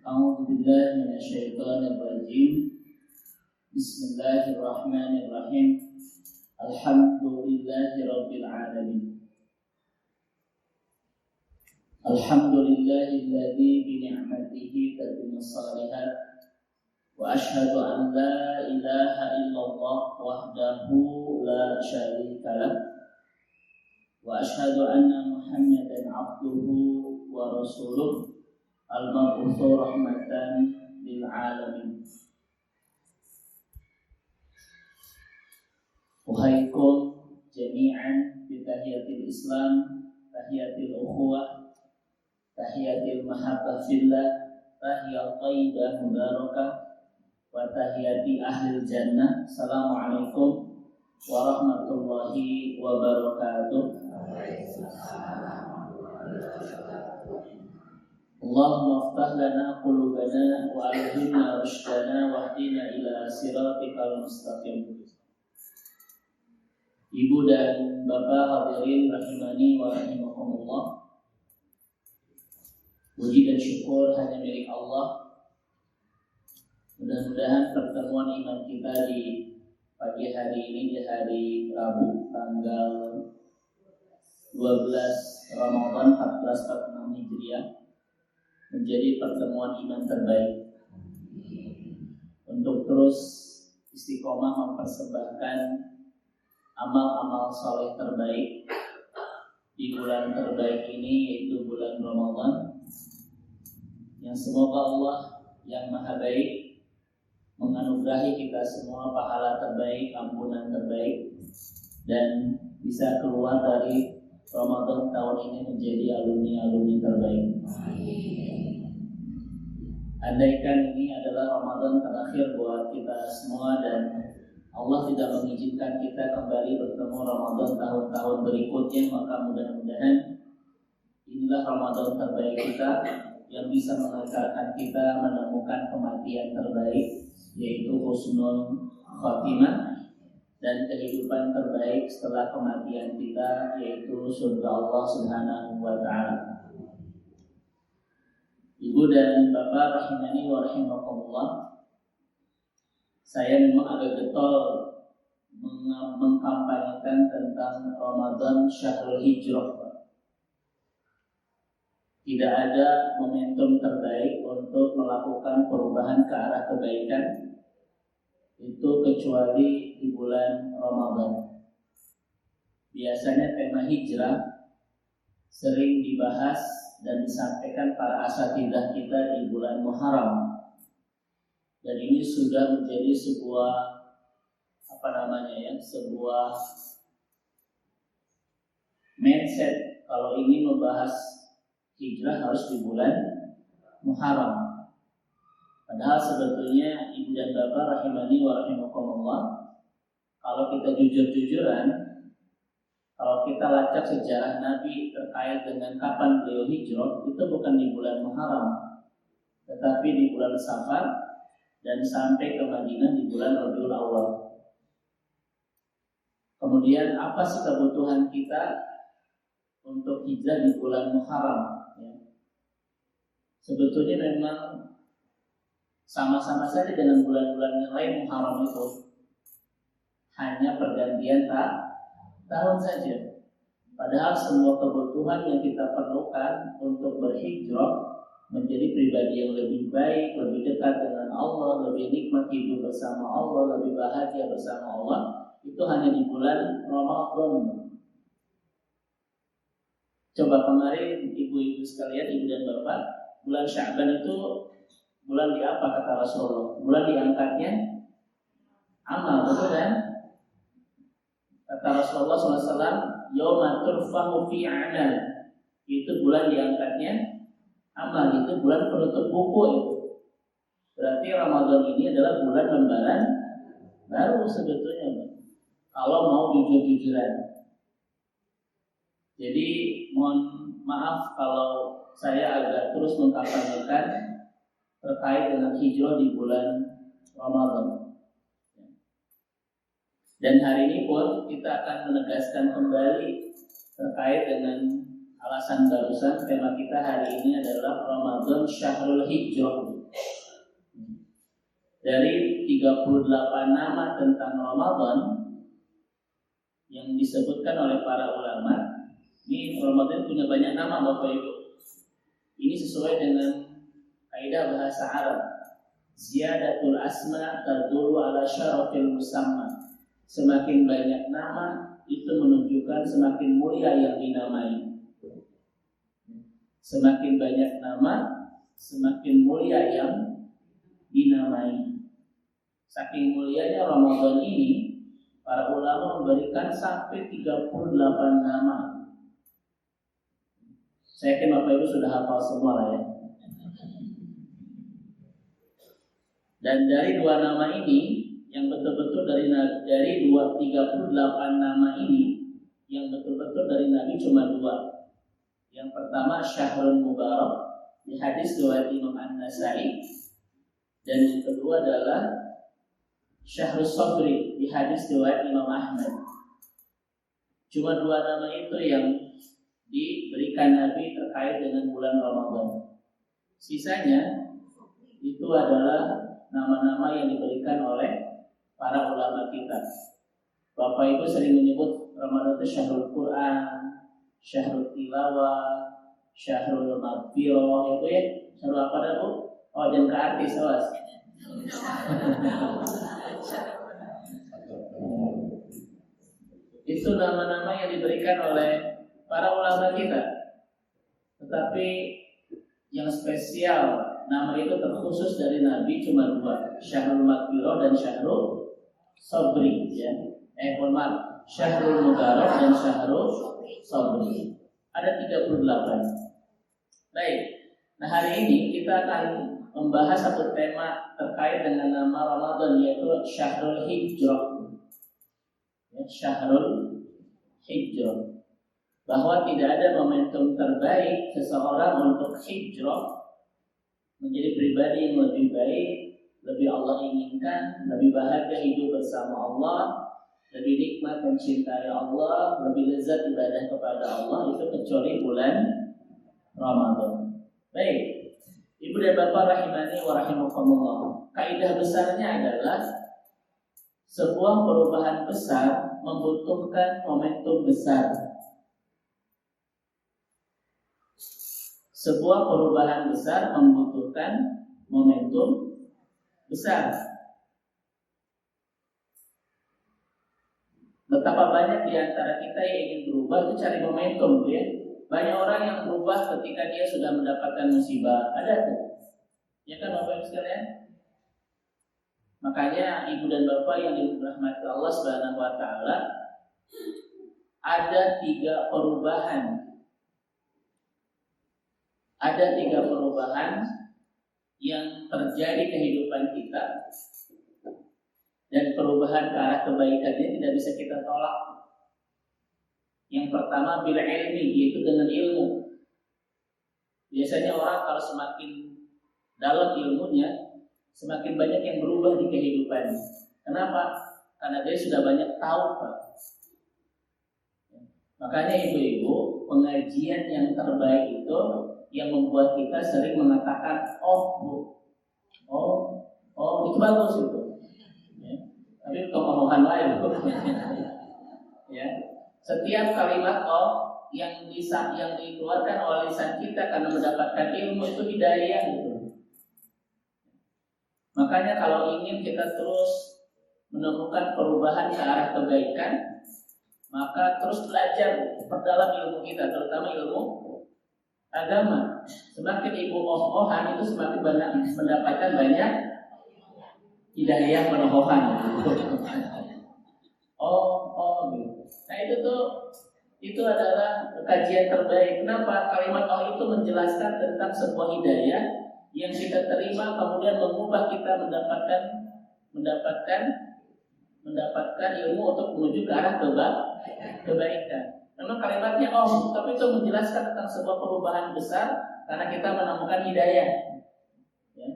A'udzu billahi minasyaitonir rajim. Bismillahirrahmanirrahim. Alhamdulillahirabbil alamin. Alhamdulillahilladzi bi ni'matihi tatimmus shalihat. Wa asyhadu an la ilaha illallah wahdahu la syarika lah. Wa asyhadu anna Muhammadan abduhu wa rasuluh al-mab'utsu rahmatan lil alamin. Uhaikum jami'an bi tahiyatil Islam, tahiyatil ukhuwah, tahiyatil mahabbah fillah, tahiyat thayyibah mubarakah wa tahiyati ahlil jannah. Assalamualaikum warahmatullahi wabarakatuh. Allahumma aftah lana qulubana wa alhimna rushdana wahdina ila siratikal mustaqim. Ibu dan bapak hadirin rahimani wa rahimakumullah. Puji dan syukur hanya milik Allah. Mudah-mudahan pertemuan iman kita di pagi hari ini, di hari Rabu tanggal 12 Ramadan 1446 Hijriah menjadi pertemuan iman terbaik untuk terus istiqomah mempersembahkan amal-amal saleh terbaik di bulan terbaik ini, yaitu bulan Ramadan, yang semoga Allah yang Maha Baik menganugerahi kita semua pahala terbaik, ampunan terbaik, dan bisa keluar dari Ramadan tahun ini menjadi alumni-alumni terbaik. Andaikan ini adalah Ramadan terakhir buat kita semua dan Allah tidak mengizinkan kita kembali bertemu Ramadan tahun-tahun berikutnya, maka mudah-mudahan inilah Ramadan terbaik kita yang bisa mengantarkan kita menemukan kematian terbaik, yaitu husnul khatimah, dan kehidupan terbaik setelah kematian kita, yaitu surga Allah Subhanahu wa ta'ala. Ibu dan bapak rahimani wa rahimakumullah, saya memang agak getol mengkampanyekan tentang Ramadan Syahrul Hijrah. Tidak ada momentum terbaik untuk melakukan perubahan ke arah kebaikan itu kecuali di bulan Ramadan. Biasanya tema hijrah sering dibahas dan disampaikan para asatidzah kita di bulan Muharram. Dan ini sudah menjadi sebuah sebuah mindset kalau ingin membahas hijrah harus di bulan Muharram. Padahal sebetulnya ibu dan bapak rahimani wa rahimakumullah, kalau kita jujur-jujuran, kalau kita lacak sejarah Nabi terkait dengan kapan beliau hijrah, itu bukan di bulan Muharram, tetapi di bulan Safar, dan sampai ke Madinah di bulan Rabiul Awal. Kemudian apa sih kebutuhan kita untuk hijrah di bulan Muharram? Sebetulnya memang sama-sama saja dengan bulan-bulan yang lain. Muharram itu hanya pergantian tahun saja. Padahal semua kebutuhan yang kita perlukan untuk berhijrah menjadi pribadi yang lebih baik, lebih dekat dengan Allah, lebih nikmat hidup bersama Allah, lebih bahagia bersama Allah, itu hanya di bulan Ramadan. Coba kemarin ibu-ibu sekalian, ibu dan bapak, bulan Sya'ban itu bulan di apa kata Rasulullah? Bulan diangkatnya amal, betul kan? Kata Rasulullah SAW, Yawma turfahu fi amal. Itu bulan diangkatnya amal, itu bulan penutup buku itu. Berarti Ramadan ini adalah bulan lembaran baru sebetulnya, kalau mau jujur-jujuran. Jadi mohon maaf kalau saya agak terus mengkampanyekan terkait dengan hijrah di bulan Ramadan. Dan hari ini pun kita akan menegaskan kembali terkait dengan alasan barusan tema kita hari ini adalah Ramadan Syahrul Hijrah. Dari 38 nama tentang Ramadan yang disebutkan oleh para ulama, ini Ramadan punya banyak nama Bapak Ibu. Ini sesuai dengan kaidah bahasa Arab. Ziyadatul asma tadullu ala syarafil musamma. Semakin banyak nama itu menunjukkan semakin mulia yang dinamai. Semakin banyak nama, semakin mulia yang dinamai. Saking mulianya Ramadan ini, para ulama memberikan sampai 38 nama. Saya yakin Bapak Ibu sudah hafal semua lah ya. Dan dari dua nama ini, yang betul-betul dari 38 nama ini, yang betul-betul dari Nabi cuma dua. Yang pertama Syahrul Mubarak di hadis riwayat Imam An-Nasai, dan yang kedua adalah Syahrul Sabri di hadis riwayat Imam Ahmad. Cuma dua nama itu yang diberikan Nabi terkait dengan bulan Ramadan. Sisanya itu adalah nama-nama yang diberikan oleh para ulama kita. Bapak Ibu sering menyebut Ramadan itu Syahrul Quran, Syahrul Tilawah, Syahrul Maghfirah, itu ya. Syahrul apa dah Bu? Oh, jangan ke artis, awas. Itu nama-nama yang diberikan oleh para ulama kita. Tetapi yang spesial, nama itu terkhusus dari Nabi cuma dua, Syahrul Maghfirah dan Syahrul Sabri ya. Syahrul Mubarak dan Syahrul Sabri. Ada 38. Baik. Nah, hari ini kita akan membahas satu tema terkait dengan nama Ramadan, yaitu Syahrul Hijrah. Ya, Syahrul Hijrah. Bahwa tidak ada momentum terbaik seseorang untuk hijrah menjadi pribadi yang lebih baik, lebih Allah inginkan, lebih bahagia hidup bersama Allah, lebih nikmat mencintai Allah, lebih lezat ibadah kepada Allah, itu kecuali bulan Ramadan. Baik, Ibu dan Bapak rahimani wa rahimakumullah. Kaidah besarnya adalah sebuah perubahan besar membutuhkan momentum besar. Sebuah perubahan besar membutuhkan momentum besar. Betapa banyak di antara kita yang ingin berubah itu cari momentum, ya. Banyak orang yang berubah ketika dia sudah mendapatkan musibah. Ada tuh, ya kan Bapak Ibu sekalian? Makanya Ibu dan Bapak yang dirahmati Allah Subhanahu wa taala, ada 3 perubahan. Ada 3 perubahan yang terjadi kehidupan kita, dan perubahan ke arah kebaikan ini tidak bisa kita tolak. Yang pertama bil ilmi, yaitu dengan ilmu. Biasanya orang kalau semakin dalam ilmunya, semakin banyak yang berubah di kehidupan. Kenapa? Karena dia sudah banyak tahu, Pak. Makanya ibu-ibu, pengajian yang terbaik itu yang membuat kita sering mengatakan itu bagus itu, ya. Tapi kemohonan lain, ya. Setiap kalimat yang dikeluarkan oleh lisan kita karena mendapatkan ilmu itu hidayah gitu. Makanya kalau ingin kita terus menemukan perubahan ke arah kebaikan, maka terus belajar, perdalam ilmu kita, terutama ilmu agama. Semakin ibu oh-ohan itu semakin banyak mendapatkan banyak hidayah penohohan. Gitu. Nah itu adalah kajian terbaik. Kenapa? Kalimat oh itu menjelaskan tentang sebuah hidayah yang kita terima, kemudian mengubah kita mendapatkan ilmu untuk menuju ke arah kebaikan. Memang kalimatnya tapi itu menjelaskan tentang sebuah perubahan besar karena kita menemukan hidayah. Ya.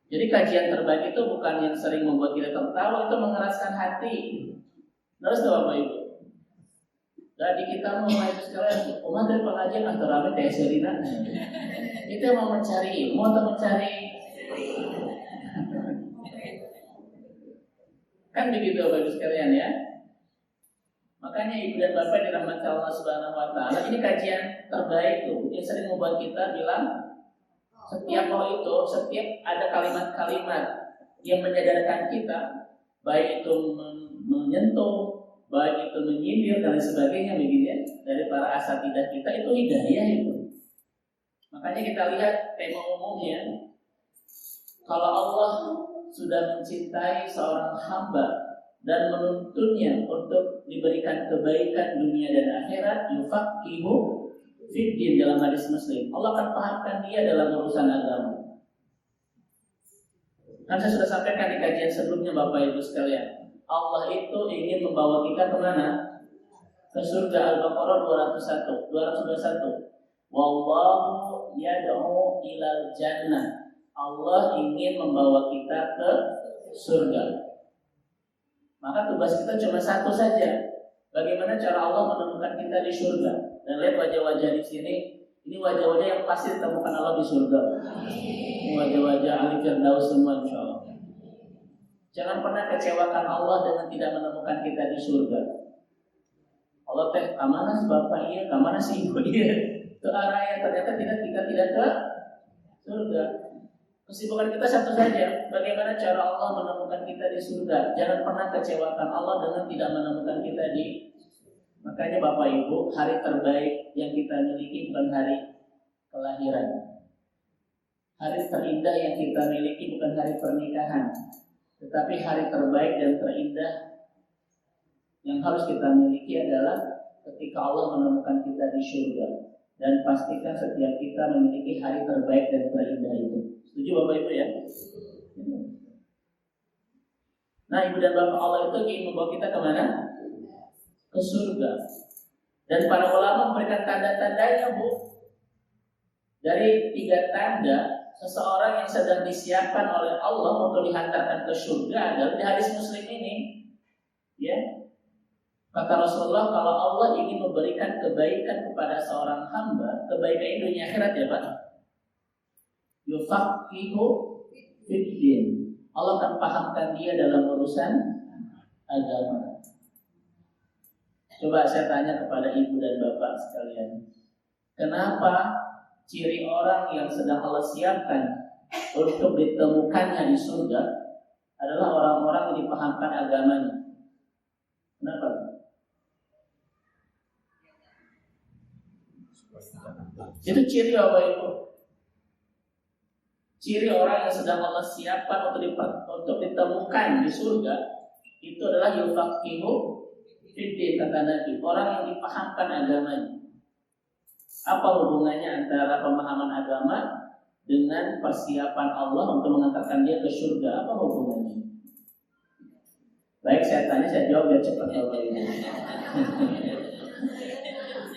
Jadi kajian terbaik itu bukan yang sering membuat kita tertawa, itu mengeraskan hati. Terus Bapak Ibu, Jadi kita mau itu sekalian, umat dari pengajian antara rame teserina. Kita mau mencari ilmu atau mencari kan begitu Bapak Ibu sekalian ya. Makanya ibu dan bapak dirahmati Allah Subhanahu Wa Taala, ini kajian terbaik tuh yang sering membuat kita bilang setiap ada kalimat-kalimat yang menyadarkan kita, baik itu menyentuh, baik itu menyindir dan sebagainya begitu ya, dari para asatidah kita itu hidayah itu. Makanya kita lihat tema umumnya, kalau Allah sudah mencintai seorang hamba dan menuntunnya untuk diberikan kebaikan dunia dan akhirat, yufaqihu fiddin dalam hadis Muslim. Allah akan pahamkan dia dalam urusan agama. Kan saya sudah sampaikan di kajian sebelumnya Bapak Ibu sekalian, Allah itu ingin membawa kita kemana? Ke surga. Al-Baqarah 221. Wallahu yad'u ilal jannah. Allah ingin membawa kita ke surga. Maka tugas kita cuma satu saja. Bagaimana cara Allah menemukan kita di surga? Dan lihat wajah-wajah di sini. Ini wajah-wajah yang pasti ditemukan Allah di surga. Ini wajah-wajah ahli firdaus semua insyaallah. Jangan pernah kecewakan Allah dengan tidak menemukan kita di surga. Allah teh kemana sih bapak iya, kemana sih ibu iya? Itu arah yang ternyata kita tidak ke surga. Kesibukan kita satu saja, bagaimana cara Allah menemukan kita di surga. Jangan pernah kecewakan Allah dengan tidak menemukan kita di. Makanya Bapak Ibu, hari terbaik yang kita miliki bukan hari kelahiran. Hari terindah yang kita miliki bukan hari pernikahan, tetapi hari terbaik dan terindah yang harus kita miliki adalah ketika Allah menemukan kita di surga. Dan pastikan setiap kita memiliki hari terbaik dan terindah itu. Setuju Bapak Ibu ya? Nah, Ibu dan Bapak, Allah itu ingin membawa kita kemana? Ke surga. Dan para ulama memberikan tanda-tandanya, Bu. Dari 3 tanda seseorang yang sedang disiapkan oleh Allah untuk dihantarkan ke surga adalah di hadis Muslim ini. Ya. Kata Rasulullah, kalau Allah ingin memberikan kebaikan kepada seorang hamba, kebaikan dunia akhirat ya Pak, yufaqihu fiddin. Allah akan pahamkan dia dalam urusan agama. Coba saya tanya kepada ibu dan bapak sekalian, kenapa ciri orang yang sedang Allah siapkan untuk ditemukannya di surga adalah orang-orang yang dipahamkan agamanya? Kenapa? Itu ciri Bapak Ibu. Ciri orang yang sedang Allah siapkan untuk ditemukan di surga itu adalah yufaqihu fiddin, kata Nabi, orang yang dipahamkan agamanya. Apa hubungannya antara pemahaman agama dengan persiapan Allah untuk mengantarkan dia ke surga? Apa hubungannya? Baik, saya tanya, saya jawab biar cepat Bapak Ibu.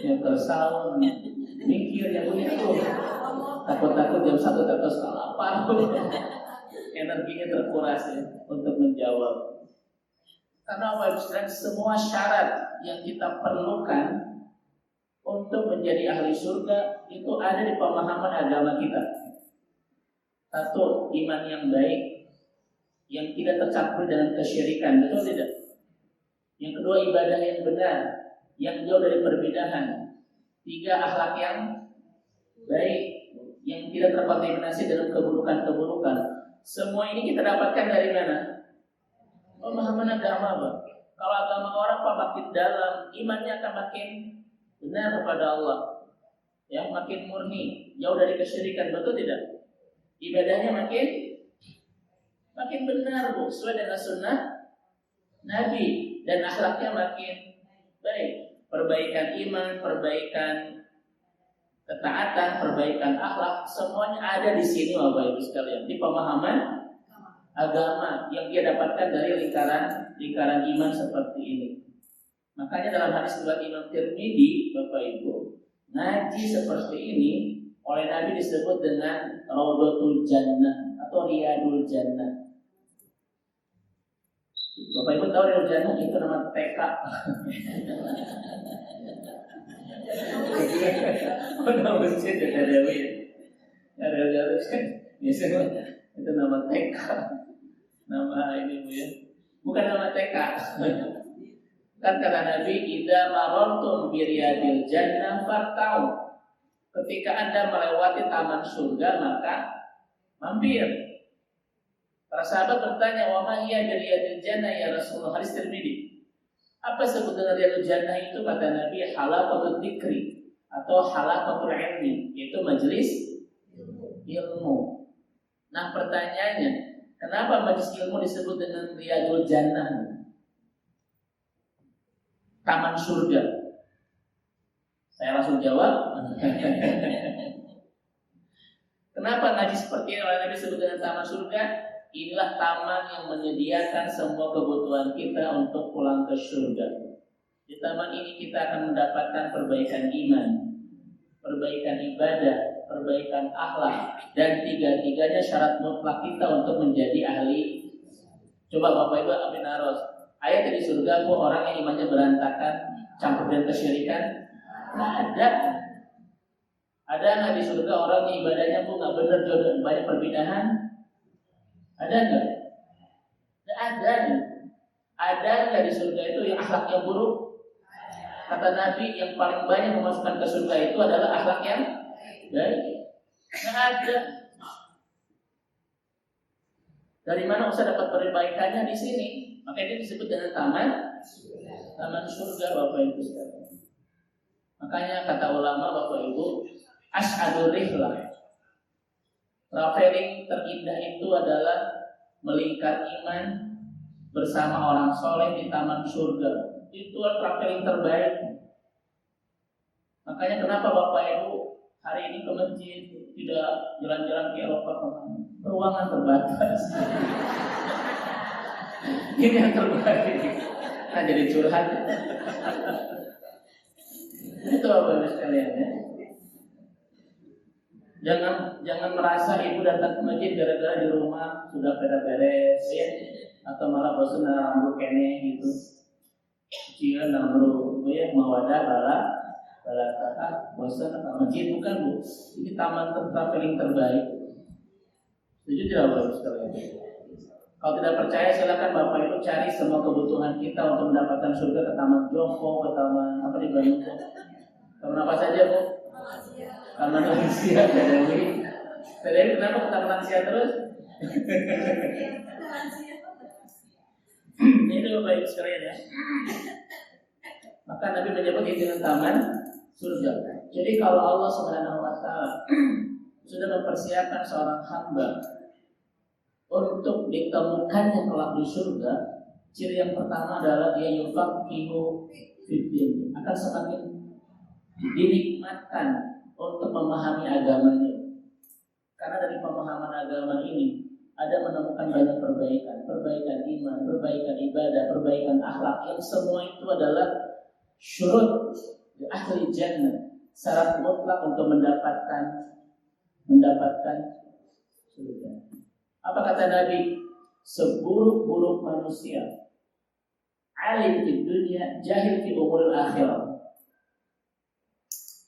Yang tersal mikir yang begitu, takut-takut jam 1 terus lapar, energinya terkuras ya untuk menjawab. Karena apa? Semua syarat yang kita perlukan untuk menjadi ahli surga itu ada di pemahaman agama kita. Satu, iman yang baik yang tidak tercampur dengan kesyirikan, betul tidak? Yang kedua, ibadah yang benar yang jauh dari perbedaan. 3, akhlak yang baik yang tidak terkontaminasi dengan keburukan-keburukan. Semua ini kita dapatkan dari mana? Pemahaman agama, Pak. Kalau agama orang Pak makin dalam, imannya akan makin benar kepada Allah. Ya, makin murni, jauh dari kesyirikan, betul tidak? Ibadahnya makin benar, Bu, sesuai dengan sunnah Nabi, dan akhlaknya makin baik. Perbaikan iman, perbaikan ketaatan, perbaikan akhlak, semuanya ada di sini Bapak Ibu sekalian, di pemahaman agama yang dia dapatkan dari lingkaran iman seperti ini. Makanya dalam hadis riwayat Imam Tirmidzi, Bapak Ibu, ngaji seperti ini oleh Nabi disebut dengan Raudhatul Jannah atau Riyadul Jannah. Bapak Ibu tahu Riyadul Jannah itu nama TK. Pondok masjid ya Dewi. Ada kan biasanya itu nama TK, nama ini Bu ya. Bukan nama TK. Kan kata Nabi, "Idza marartum bi riyadil jannah fartau." Ketika Anda melewati taman surga maka mampir. Para sahabat bertanya, "Wa ma hiya riyadil jannah ya Rasulullah?" Hadis Tirmidzi. Apa sebutan riyadil jannah itu? Kata Nabi, halaqatul dzikri atau halaqatul ilmi, yaitu majelis ilmu. Nah, pertanyaannya, kenapa majelis ilmu disebut dengan riyadul jannah? Taman surga. Saya langsung jawab. Kenapa ngaji seperti ini oleh Nabi disebut dengan taman surga? Inilah taman yang menyediakan semua kebutuhan kita untuk pulang ke surga. Di taman ini kita akan mendapatkan perbaikan iman, perbaikan ibadah, perbaikan akhlak, dan tiga-tiganya syarat mutlak kita untuk menjadi ahli. Coba Bapak Ibu Amin Aros, ayat di surga bu orang yang imannya berantakan, campur dan kesyirikan? Nggak ada. Ada nggak di surga orang yang ibadahnya bu nggak benar, jodoh banyak perbedaan? Ada nggak? Nggak ada. Ada nggak di surga itu yang akhlaknya buruk? Kata Nabi, yang paling banyak memasukkan ke surga itu adalah akhlak yang baik. Nggak ada. Dari mana usah dapat perbaikannya di sini? Makanya itu disebut dengan taman surga Bapak Ibu sekalian. Makanya kata ulama Bapak Ibu, as'adur rihlah, traveling terindah itu adalah melingkar iman bersama orang soleh di taman surga. Itu traveling terbaik. Makanya kenapa Bapak Ibu hari ini ke masjid, tidak jalan-jalan ke Eropa, ruangan terbatas. Ini yang terbaik. Nah, jadi curhat. Itu Bapak Ibu sekalian ya. Jangan merasa ibu datang ke masjid gara-gara di rumah sudah beres ya, atau malah bosan rambut kene gitu. Cian namru ya mawadah bala kata bosan ke masjid, bukan Bu. Ini taman traveling terbaik. Setuju tidak Bapak Ibu sekalian? Kalau tidak percaya silakan Bapak Ibu cari semua kebutuhan kita untuk mendapatkan surga ke Taman Jompo, ke taman apa di Bandung? Taman apa saja Bu? Taman Lansia, Dewi. Dewi kenapa ke Taman Lansia terus? Ini Bapak Ibu sekalian ya. Maka Nabi menyebut ini dengan taman surga. Jadi kalau Allah Subhanahu Wa Taala sudah mempersiapkan seorang hamba untuk ditemukannya kelak di surga, ciri yang pertama adalah dia yufaqihu fiddin, akan semakin dinikmatkan untuk memahami agamanya. Karena dari pemahaman agama ini ada menemukan banyak perbaikan iman, perbaikan ibadah, perbaikan akhlak, yang semua itu adalah syurut di ahli jannah, syarat mutlak untuk mendapatkan surga. Apa kata Nabi? Seburuk-buruk manusia, alim di dunia, jahil di umur akhirah.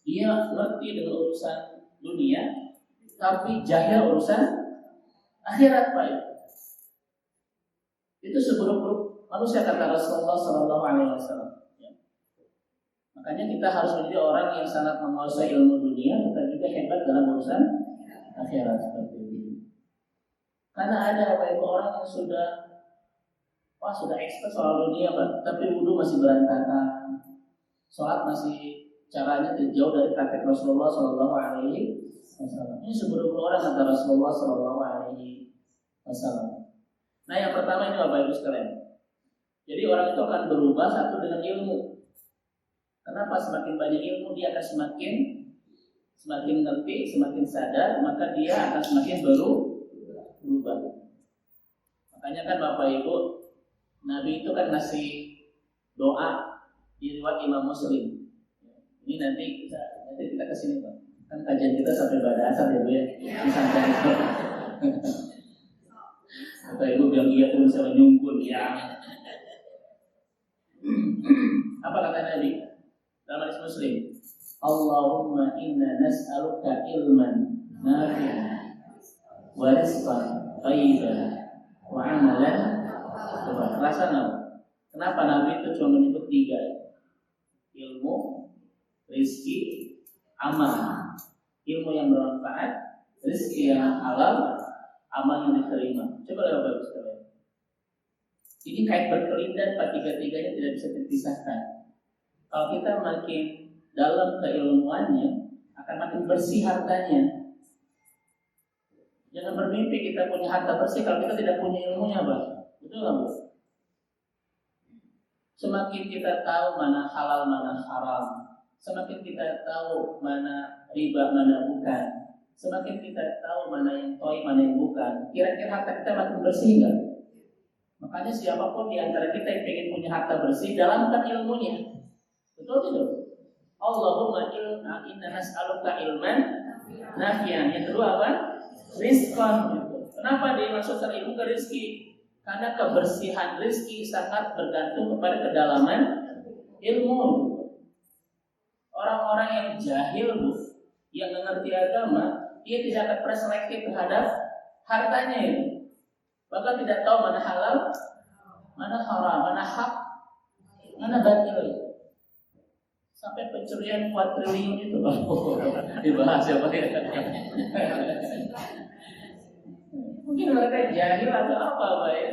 Dia ngerti dengan urusan dunia, tapi jahil urusan akhirat, Pak. Itu seburuk-buruk manusia kata Rasulullah Sallallahu Alaihi Wasallam. Makanya kita harus menjadi orang yang sangat menguasai ilmu dunia, tetapi juga hebat dalam urusan akhirat seperti ini. Karena ada Bapak Ibu orang yang sudah expert soal dunia, Pak, tapi wudu masih berantakan, sholat masih caranya jauh dari praktek Rasulullah Sallallahu Alaihi Wasallam. Ini seburuk-buruk orang kata Rasulullah Sallallahu Alaihi Wasallam. Nah, yang pertama ini Bapak Ibu sekalian. Jadi orang itu akan berubah satu dengan ilmu. Kenapa? Semakin banyak ilmu dia akan semakin ngerti, semakin sadar, maka dia akan semakin berubah. Makanya kan Bapak Ibu, Nabi itu kan ngasih doa di riwayat Imam Muslim. Ini nanti kita kesini Pak. Kan kajian kita sampai pada asar ya Bu ya. Sampai Bapak Ibu bilang iya tuh bisa menyungkul ya. Apa kata Nabi? dalam hadis Muslim, Allahumma inna nas'aluka ilman nafi'an wa rizqan thayyiban wa amalan. Coba rasakan. Kenapa Nabi itu cuma menyebut 3? Ilmu, rizki, amal. Ilmu yang bermanfaat, rizki yang halal, amal yang diterima. Coba lihat Bapak sekalian. Ini kait berkelindan, tiga-tiganya tidak bisa dipisahkan. Kalau kita makin dalam keilmuannya, akan makin bersih hartanya. Jangan bermimpi kita punya harta bersih kalau kita tidak punya ilmunya, Pak. Betul nggak, Bu? Semakin kita tahu mana halal, mana haram, semakin kita tahu mana riba, mana bukan, semakin kita tahu mana yang toy, mana yang bukan, kira-kira harta kita makin bersih nggak? Makanya siapapun di antara kita yang ingin punya harta bersih, dalamkan ilmunya. Betul tidak? Allahumma inna nas'aluka ilman nafi'an. Yang kedua apa? Rizqan. Kenapa dimaksudkan ilmu ke rizki? Karena kebersihan rizki sangat bergantung kepada kedalaman ilmu. Orang-orang yang jahil, Bu, yang mengerti agama, dia tidak akan pernah selektif terhadap hartanya ini. Bahkan tidak tahu mana halal, mana haram, mana hak, mana batil. Sampai pencurian kuadriliun itu dibahas ya Pak ya. Mungkin mereka jahil atau apa Pak ya.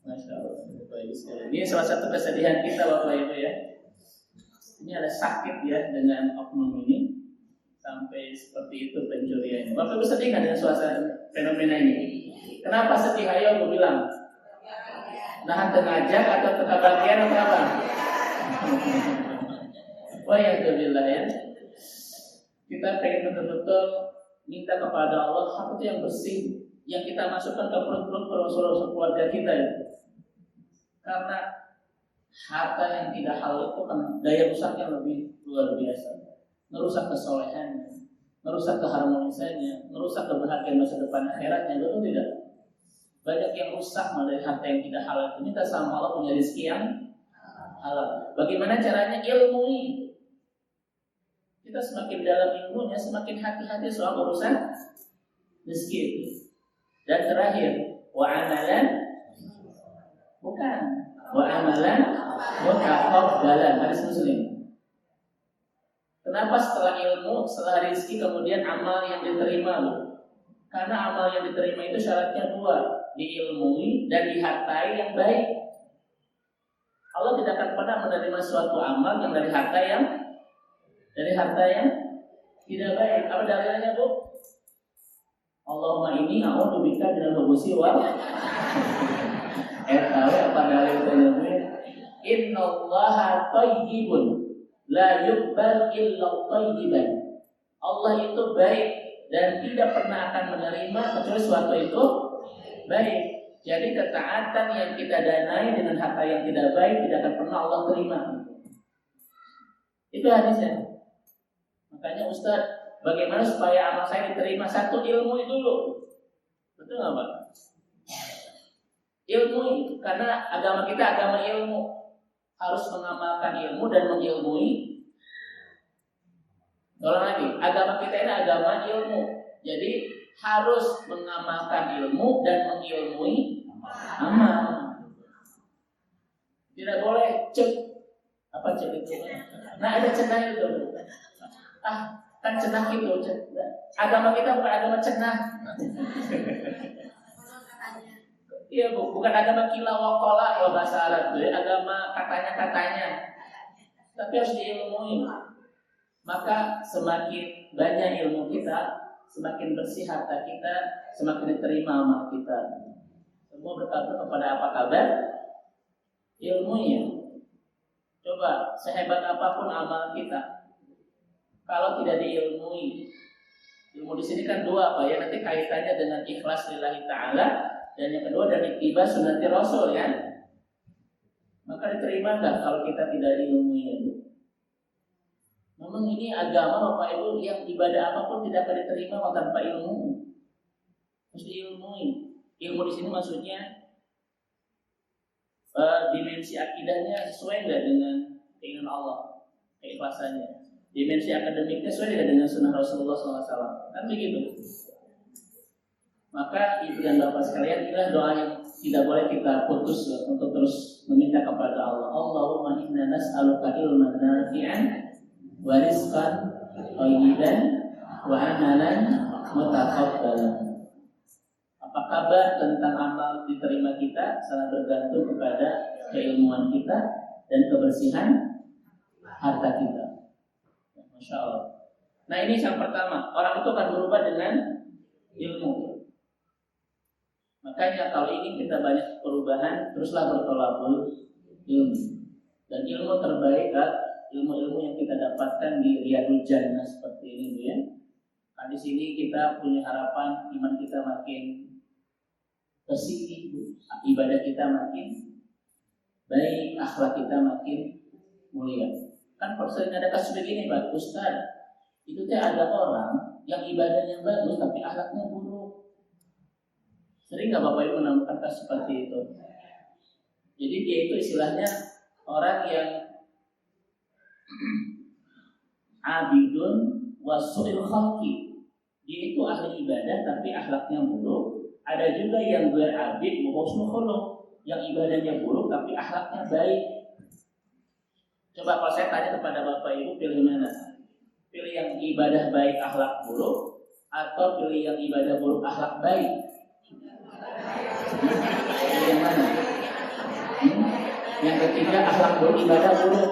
Masya Allah. Ini salah satu kesedihan kita Bapak Ibu ya. Ini ada sakit ya dengan oknum ini sampai seperti itu pencuriannya. Bapak Ibu sedih kan dengan suasana fenomena ini? Kenapa sedih? Ayo aku bilang. Nahan tengajak atau tetap bagian atau apa? Wah ya Alhamdulillah ya. Kita pengen betul-betul minta kepada Allah harta yang bersih yang kita masukkan ke perut-perut keluarga kita ya. Karena harta yang tidak halal itu kan daya rusaknya lebih luar biasa. Merusak kesolehannya, merusak keharmonisannya, merusak kebahagiaan masa depan akhiratnya, betul tidak? Banyak yang rusak dari harta yang tidak halal. Minta sama Allah punya rezeki yang halal. Bagaimana caranya? Ilmui. Kita semakin dalam ilmunya, semakin hati-hati soal urusan rezeki itu. Dan terakhir, wa amalan bukan wa amalan mutaqabbalan. Hadis Muslim. Kenapa setelah ilmu, setelah rezeki kemudian amal yang diterima? Karena amal yang diterima itu syaratnya 2, diilmui dan dihartai yang baik. Allah tidak akan pernah menerima suatu amal yang dari harta yang tidak baik. Apa dalilnya, Bu? Allahumma inni a'udzubika minal khubuthi wal tahu apa dalilnya? Innallaha thayyibun la yuqbal illa thayyiban. Allah itu baik dan tidak pernah akan menerima kecuali suatu itu baik. Jadi ketaatan yang kita danai dengan harta yang tidak baik tidak akan pernah Allah terima. Itu hadisnya. Makanya Ustaz, bagaimana supaya amal saya diterima? 1, ilmu itu dulu. Betul nggak Pak? Ilmu, karena agama kita agama ilmu. Harus mengamalkan ilmu dan mengilmui. Ulang lagi, agama kita ini agama ilmu. Jadi harus mengamalkan ilmu dan mengilmui amal. Tidak boleh cek. Apa cek itu? Nah ada cenah itu. Kan cenah gitu. Agama kita bukan agama cenah. Iya Bu, bukan agama kila wakola kalau bahasa Arab. Jadi agama katanya-katanya. Tapi harus diilmui. Maka semakin banyak ilmu kita, semakin bersih harta kita, semakin diterima amal kita. Semua bergantung kepada apa kabar ilmunya. Coba sehebat apapun amal kita, kalau tidak diilmui, ilmu di sini kan 2 Pak ya, nanti kaitannya dengan ikhlas lillahi ta'ala, dan yang kedua dari ittiba sunnati Rasul ya. Maka diterima enggak kalau kita tidak diilmui? Memang ini agama Bapak Ibu yang ibadah apapun tidak akan diterima tanpa ilmu. Harus diilmui. Ilmu di sini maksudnya dimensi akidahnya sesuai enggak dengan keinginan Allah. keikhlasannya. Dimensi akademiknya sesuai tidak dengan sunnah Rasulullah SAW. Kan begitu. Maka ibu dan bapak sekalian, inilah doa yang tidak boleh kita putus untuk terus meminta kepada Allah. Allahumma inna nas'aluka ilman nafi'an wa rizqan thayyiban wa amalan mutaqabbalan. Apa kabar tentang amal diterima kita sangat bergantung kepada keilmuan kita dan kebersihan harta kita. Masya Allah. Nah ini yang pertama, orang itu akan berubah dengan ilmu. Makanya kalau ingin kita banyak perubahan, teruslah bertolabul ilmu. Dan ilmu terbaik ilmu-ilmu yang kita dapatkan di Riyadul Jannah seperti ini, Bu ya. Nah, di sini kita punya harapan iman kita makin bersih, ibadah kita makin baik, akhlak kita makin mulia. Kan sering ada kasus begini, Pak Ustaz. Itu ada orang yang ibadahnya bagus tapi akhlaknya buruk. Sering nggak Bapak Ibu menemukan kasus seperti itu? Jadi dia itu istilahnya orang yang abidun wasu'il khalqi. Dia itu ahli ibadah tapi akhlaknya buruk. Ada juga yang berabid husnul khuluq, yang ibadahnya buruk tapi akhlaknya baik. Coba kalau saya tanya kepada Bapak Ibu, pilih mana? Pilih yang ibadah baik akhlak buruk atau pilih yang ibadah buruk akhlak baik? Pilih yang mana? Yang ketiga akhlak buruk ibadah buruk.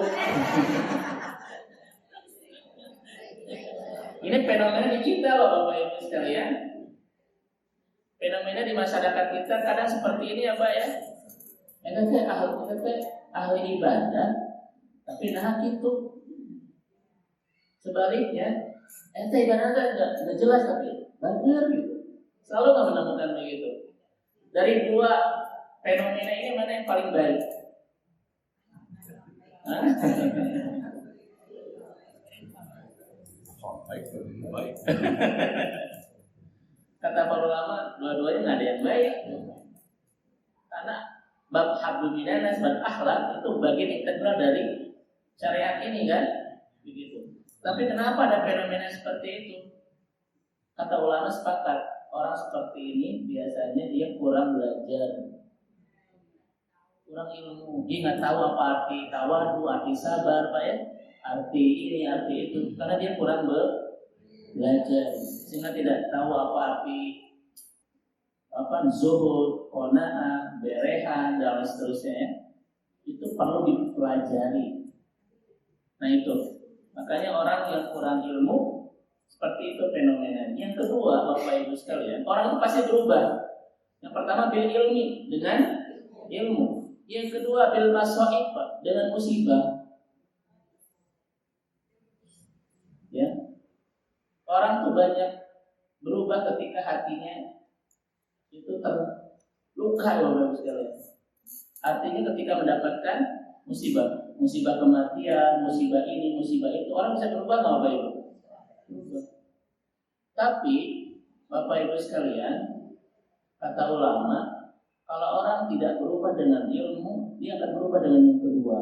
Ini fenomena di kita loh Bapak Ibu sekalian. Fenomena di masyarakat kita kadang seperti ini ya Pak ya. Kita ahli ibadah tapi nah gitu. Sebaliknya, ibadah nggak jelas tapi bagus gitu. Selalu nggak menemukan begitu. Dari dua fenomena ini mana yang paling baik? Baik. Kata para ulama, dua-duanya nggak ada yang baik. Karena bab hablum minanas, bab akhlak itu bagian integral dari syariat ini kan, begitu. Tapi kenapa ada fenomena seperti itu? Kata ulama sepakat, orang seperti ini biasanya dia kurang belajar, kurang ilmu. Dia nggak tahu apa arti tawadu, arti sabar, Pak ya, arti ini, arti itu. Karena dia kurang belajar, sehingga tidak tahu apa arti zuhud, qanaah, berehan, dan seterusnya. Itu perlu dipelajari. Nah itu, makanya orang yang kurang ilmu seperti itu fenomena. Yang kedua, Bapak Ibu sekalian, orang itu pasti berubah. Yang pertama bil ilmi, dengan ilmu. Yang kedua bil masaib, dengan musibah. Ya, orang tuh banyak berubah ketika hatinya itu terluka, Bapak Ibu sekalian. Artinya ketika mendapatkan musibah kematian, musibah ini, musibah itu, orang bisa berubah nggak Bapak Ibu? Berubah. Tapi Bapak Ibu sekalian, kata ulama, kalau orang tidak berubah dengan ilmu, dia akan berubah dengan yang kedua.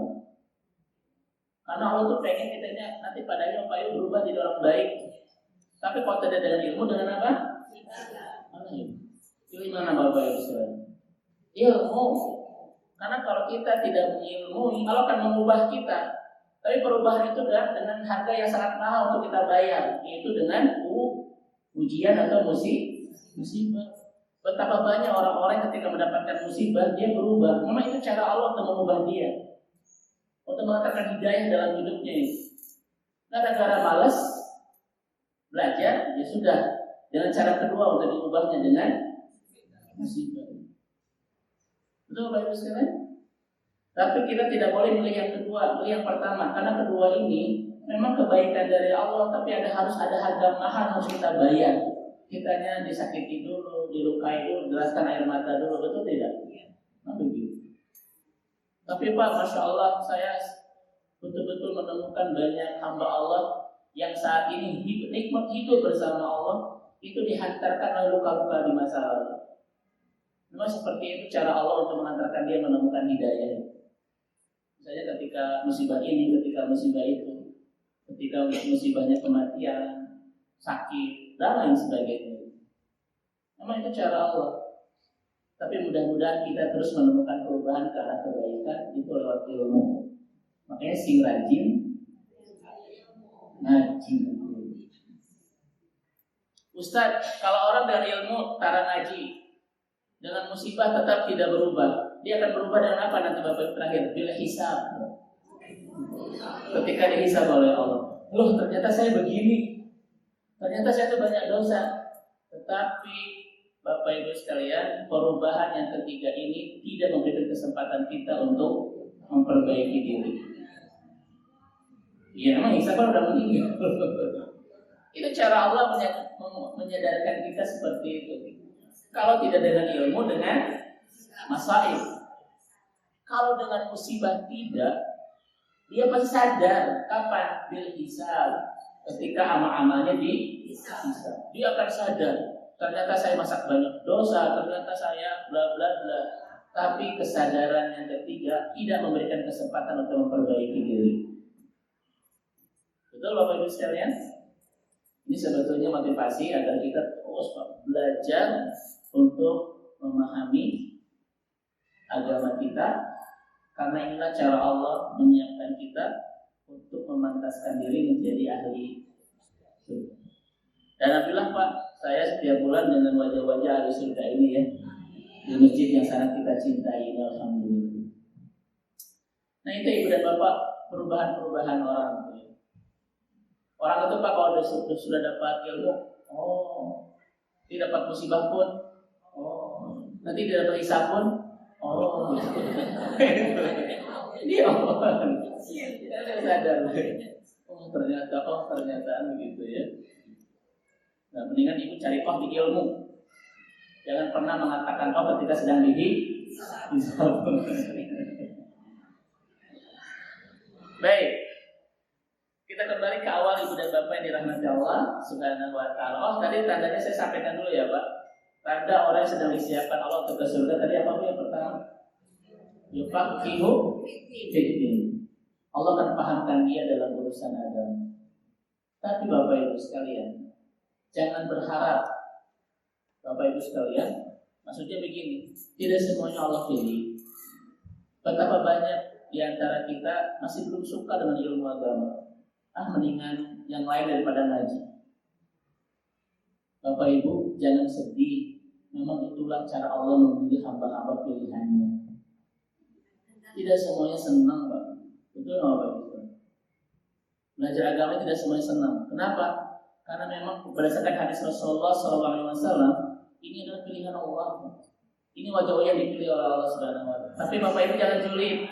Karena Allah tuh pengen kita nanti pada akhirnya Bapak Ibu berubah jadi orang baik. Tapi kalau tidak dengan ilmu, dengan apa? Pilih mana Bapak Ibu sekalian? Ilmu. Karena kalau kita tidak mengilmui, Allah akan mengubah kita. Tapi perubahan itu dengan harga yang sangat mahal untuk kita bayar, yaitu dengan ujian atau musibah. Betapa banyak orang-orang ketika mendapatkan musibah, dia berubah. Memang itu cara Allah untuk mengubah dia, untuk mengatakan hidayah dalam hidupnya ini. Gara-gara malas belajar, ya sudah. Dengan cara kedua untuk diubahnya dengan musibah. Betul Bapak Ibu sekalian? Tapi kita tidak boleh milih yang kedua, milih yang pertama. Karena kedua ini memang kebaikan dari Allah, tapi harus ada harga mahal harus kita bayar. Kitanya disakiti dulu, dilukai dulu, jelaskan air mata dulu, betul tidak? Nah begitu. Tapi Pak, Masya Allah, saya betul-betul menemukan banyak hamba Allah yang saat ini nikmat hidup bersama Allah, itu dihantarkan oleh luka-luka di masa lalu. Memang seperti itu cara Allah untuk mengantarkan dia menemukan hidayah. Misalnya ketika musibah ini, ketika musibah itu. ketika musibahnya kematian, sakit, dan lain sebagainya. Memang itu cara Allah. Tapi mudah-mudahan kita terus menemukan perubahan ke arah kebaikan itu lewat ilmu. Makanya sing rajin ngaji. Ustaz, kalau orang dari ilmu tara ngaji dengan musibah tetap tidak berubah, dia akan berubah dengan apa nanti Bapak terakhir? Bila hisab. Ketika dihisab oleh Allah, loh ternyata saya begini, ternyata saya itu banyak dosa. Tetapi Bapak Ibu sekalian, perubahan yang ketiga ini tidak memberikan kesempatan kita untuk memperbaiki diri. Ya memang hisab kan udah meninggal. Itu cara Allah menyadarkan kita seperti itu. Kalau tidak dengan ilmu, dengan masail. Kalau dengan musibah tidak, dia pasti sadar kapan bil hisab, ketika amal-amalnya dihisab. Dia akan sadar, ternyata saya masak banyak dosa, ternyata saya bla bla bla. Tapi kesadaran yang ketiga tidak memberikan kesempatan untuk memperbaiki diri. Betul Bapak Ibu sekalian? Ini sebetulnya motivasi agar kita terus belajar untuk memahami agama kita, karena inilah cara Allah menyiapkan kita untuk memantaskan diri menjadi ahli surga. Dan alhamdulillah Pak, saya setiap bulan dengan wajah-wajah ahli surga ini ya, di masjid yang sangat kita cintai ini, alhamdulillah. Nah itu Ibu dan Bapak, perubahan-perubahan orang. Orang itu Pak kalau sudah dapat ilmu, tidak dapat musibah pun, nanti tidak dapat hisab pun, dia sadar, ternyata begitu ya. Nah, mendingan Ibu cari di ilmu, jangan pernah mengatakan ketika sedang dihisab. Baik. Kita kembali ke awal Ibu dan Bapak yang dirahmati Allah Subhanahu wa ta'ala. Tadi tandanya saya sampaikan dulu ya Pak. Tanda orang yang sedang disiapkan Allah untuk ke surga tadi apa Bu yang pertama? Yufaqihu fiddin. Allah akan pahamkan dia dalam urusan agama. Tapi Bapak Ibu sekalian, jangan berharap. Bapak Ibu sekalian, maksudnya begini, tidak semuanya Allah pilih. Betapa banyak di antara kita masih belum suka dengan ilmu agama. Mendingan yang lain daripada ngaji. Bapak Ibu jangan sedih. Memang itulah cara Allah memilih hamba-hamba pilihannya. Tidak semuanya senang Pak. Betul nggak Bapak Ibu? Belajar agama tidak semuanya senang. Kenapa? Karena memang berdasarkan hadis Rasulullah SAW, ini adalah pilihan Allah. Ini wajah yang dipilih oleh Allah Subhanahu wa Ta'ala. Tapi Bapak Ibu jangan julid.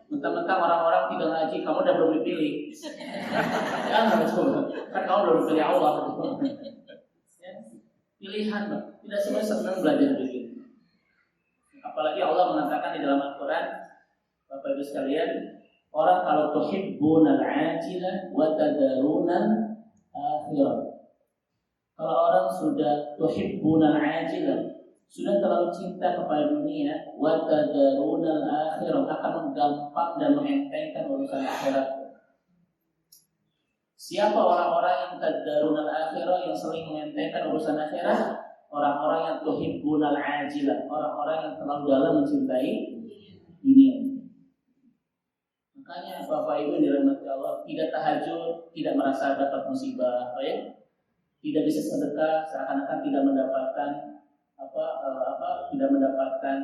Mentang-mentang orang-orang tidak ngaji, kamu udah belum dipilih. Jangan coba, kan kamu belum dipilih Allah. Ya. Pilihan, Pak. Tidak semua senang belajar begitu. Apalagi Allah mengatakan di dalam Al-Quran, Bapak Ibu sekalian, orang kalau tuhibbunal ajilah wa tadarunal akhirah. Kalau orang sudah tuhibbunal ajilah, sudah terlalu cinta kepada dunia, wa tadarunal akhirah, akan menggampang dan mengentengkan urusan akhirat. Siapa orang-orang yang tadarunal akhirah, yang sering mengentengkan urusan akhirat? Orang-orang yang tuhibbunal ajilah, orang-orang yang terlalu dalam mencintai dunia. Makanya Bapak Ibu dirahmati Allah, tidak tahajud, tidak merasa dapat musibah, tidak bisa sedekah, seakan-akan tidak mendapatkan tidak mendapatkan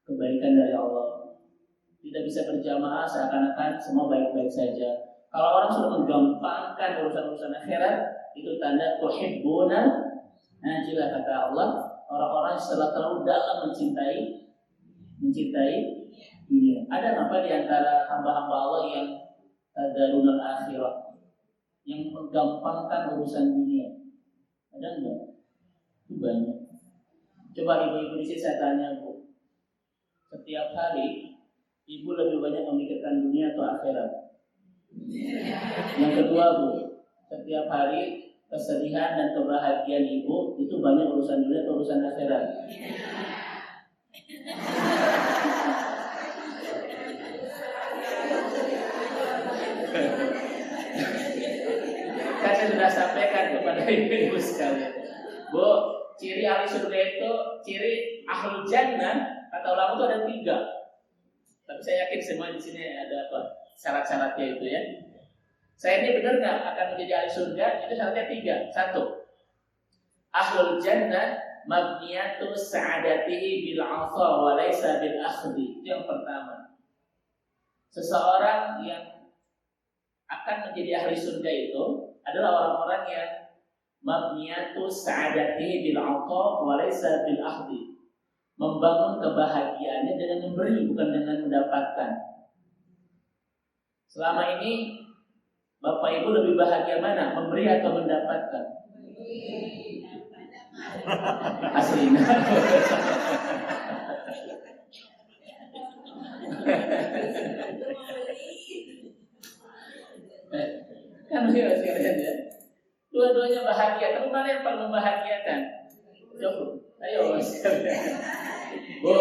kebaikan dari Allah. Tidak bisa berjamaah, seakan-akan semua baik-baik saja. Kalau orang sudah menggampangkan urusan-urusan akhirat, itu tanda tuhibbuna ajilah, kata Allah. Orang-orang setelah terlalu dalam mencintai dunia. Ada apa di antara hamba-hamba Allah yang tadarunal akhirah, yang menggampangkan urusan dunia? Ada enggak? Itu banyak. Coba ibu-ibu di sini saya tanya Bu, setiap hari ibu lebih banyak memikirkan dunia atau akhirat? Yang kedua Bu, setiap hari kesedihan dan kebahagiaan ibu itu banyak urusan dunia atau urusan akhirat? jelaskan kepada ibu-ibu sekalian. Bu, ciri ahli surga itu, ciri ahlul jannah kata ulama itu ada 3. Tapi saya yakin semua di sini ada apa? Syarat-syaratnya itu ya. Saya ini benar nggak akan menjadi ahli surga? Itu syaratnya 3. 1. Ahlul jannah mabniyatu sa'adatihi bil 'atha wa laisa bil akhdhi. Itu yang pertama. Seseorang yang akan menjadi ahli surga itu adalah orang-orang yang mabniyatu sa'adatihi bil 'atha wa laisa bil akhdhi. Membangun kebahagiaannya dengan memberi, bukan dengan mendapatkan. Selama ini Bapak Ibu lebih bahagia mana? Memberi atau mendapatkan? Aslinya. Kan sekalian ya. Dua-duanya bahagia, tapi mana yang paling membahagiakan? Coba, ayo sekalian. Bu,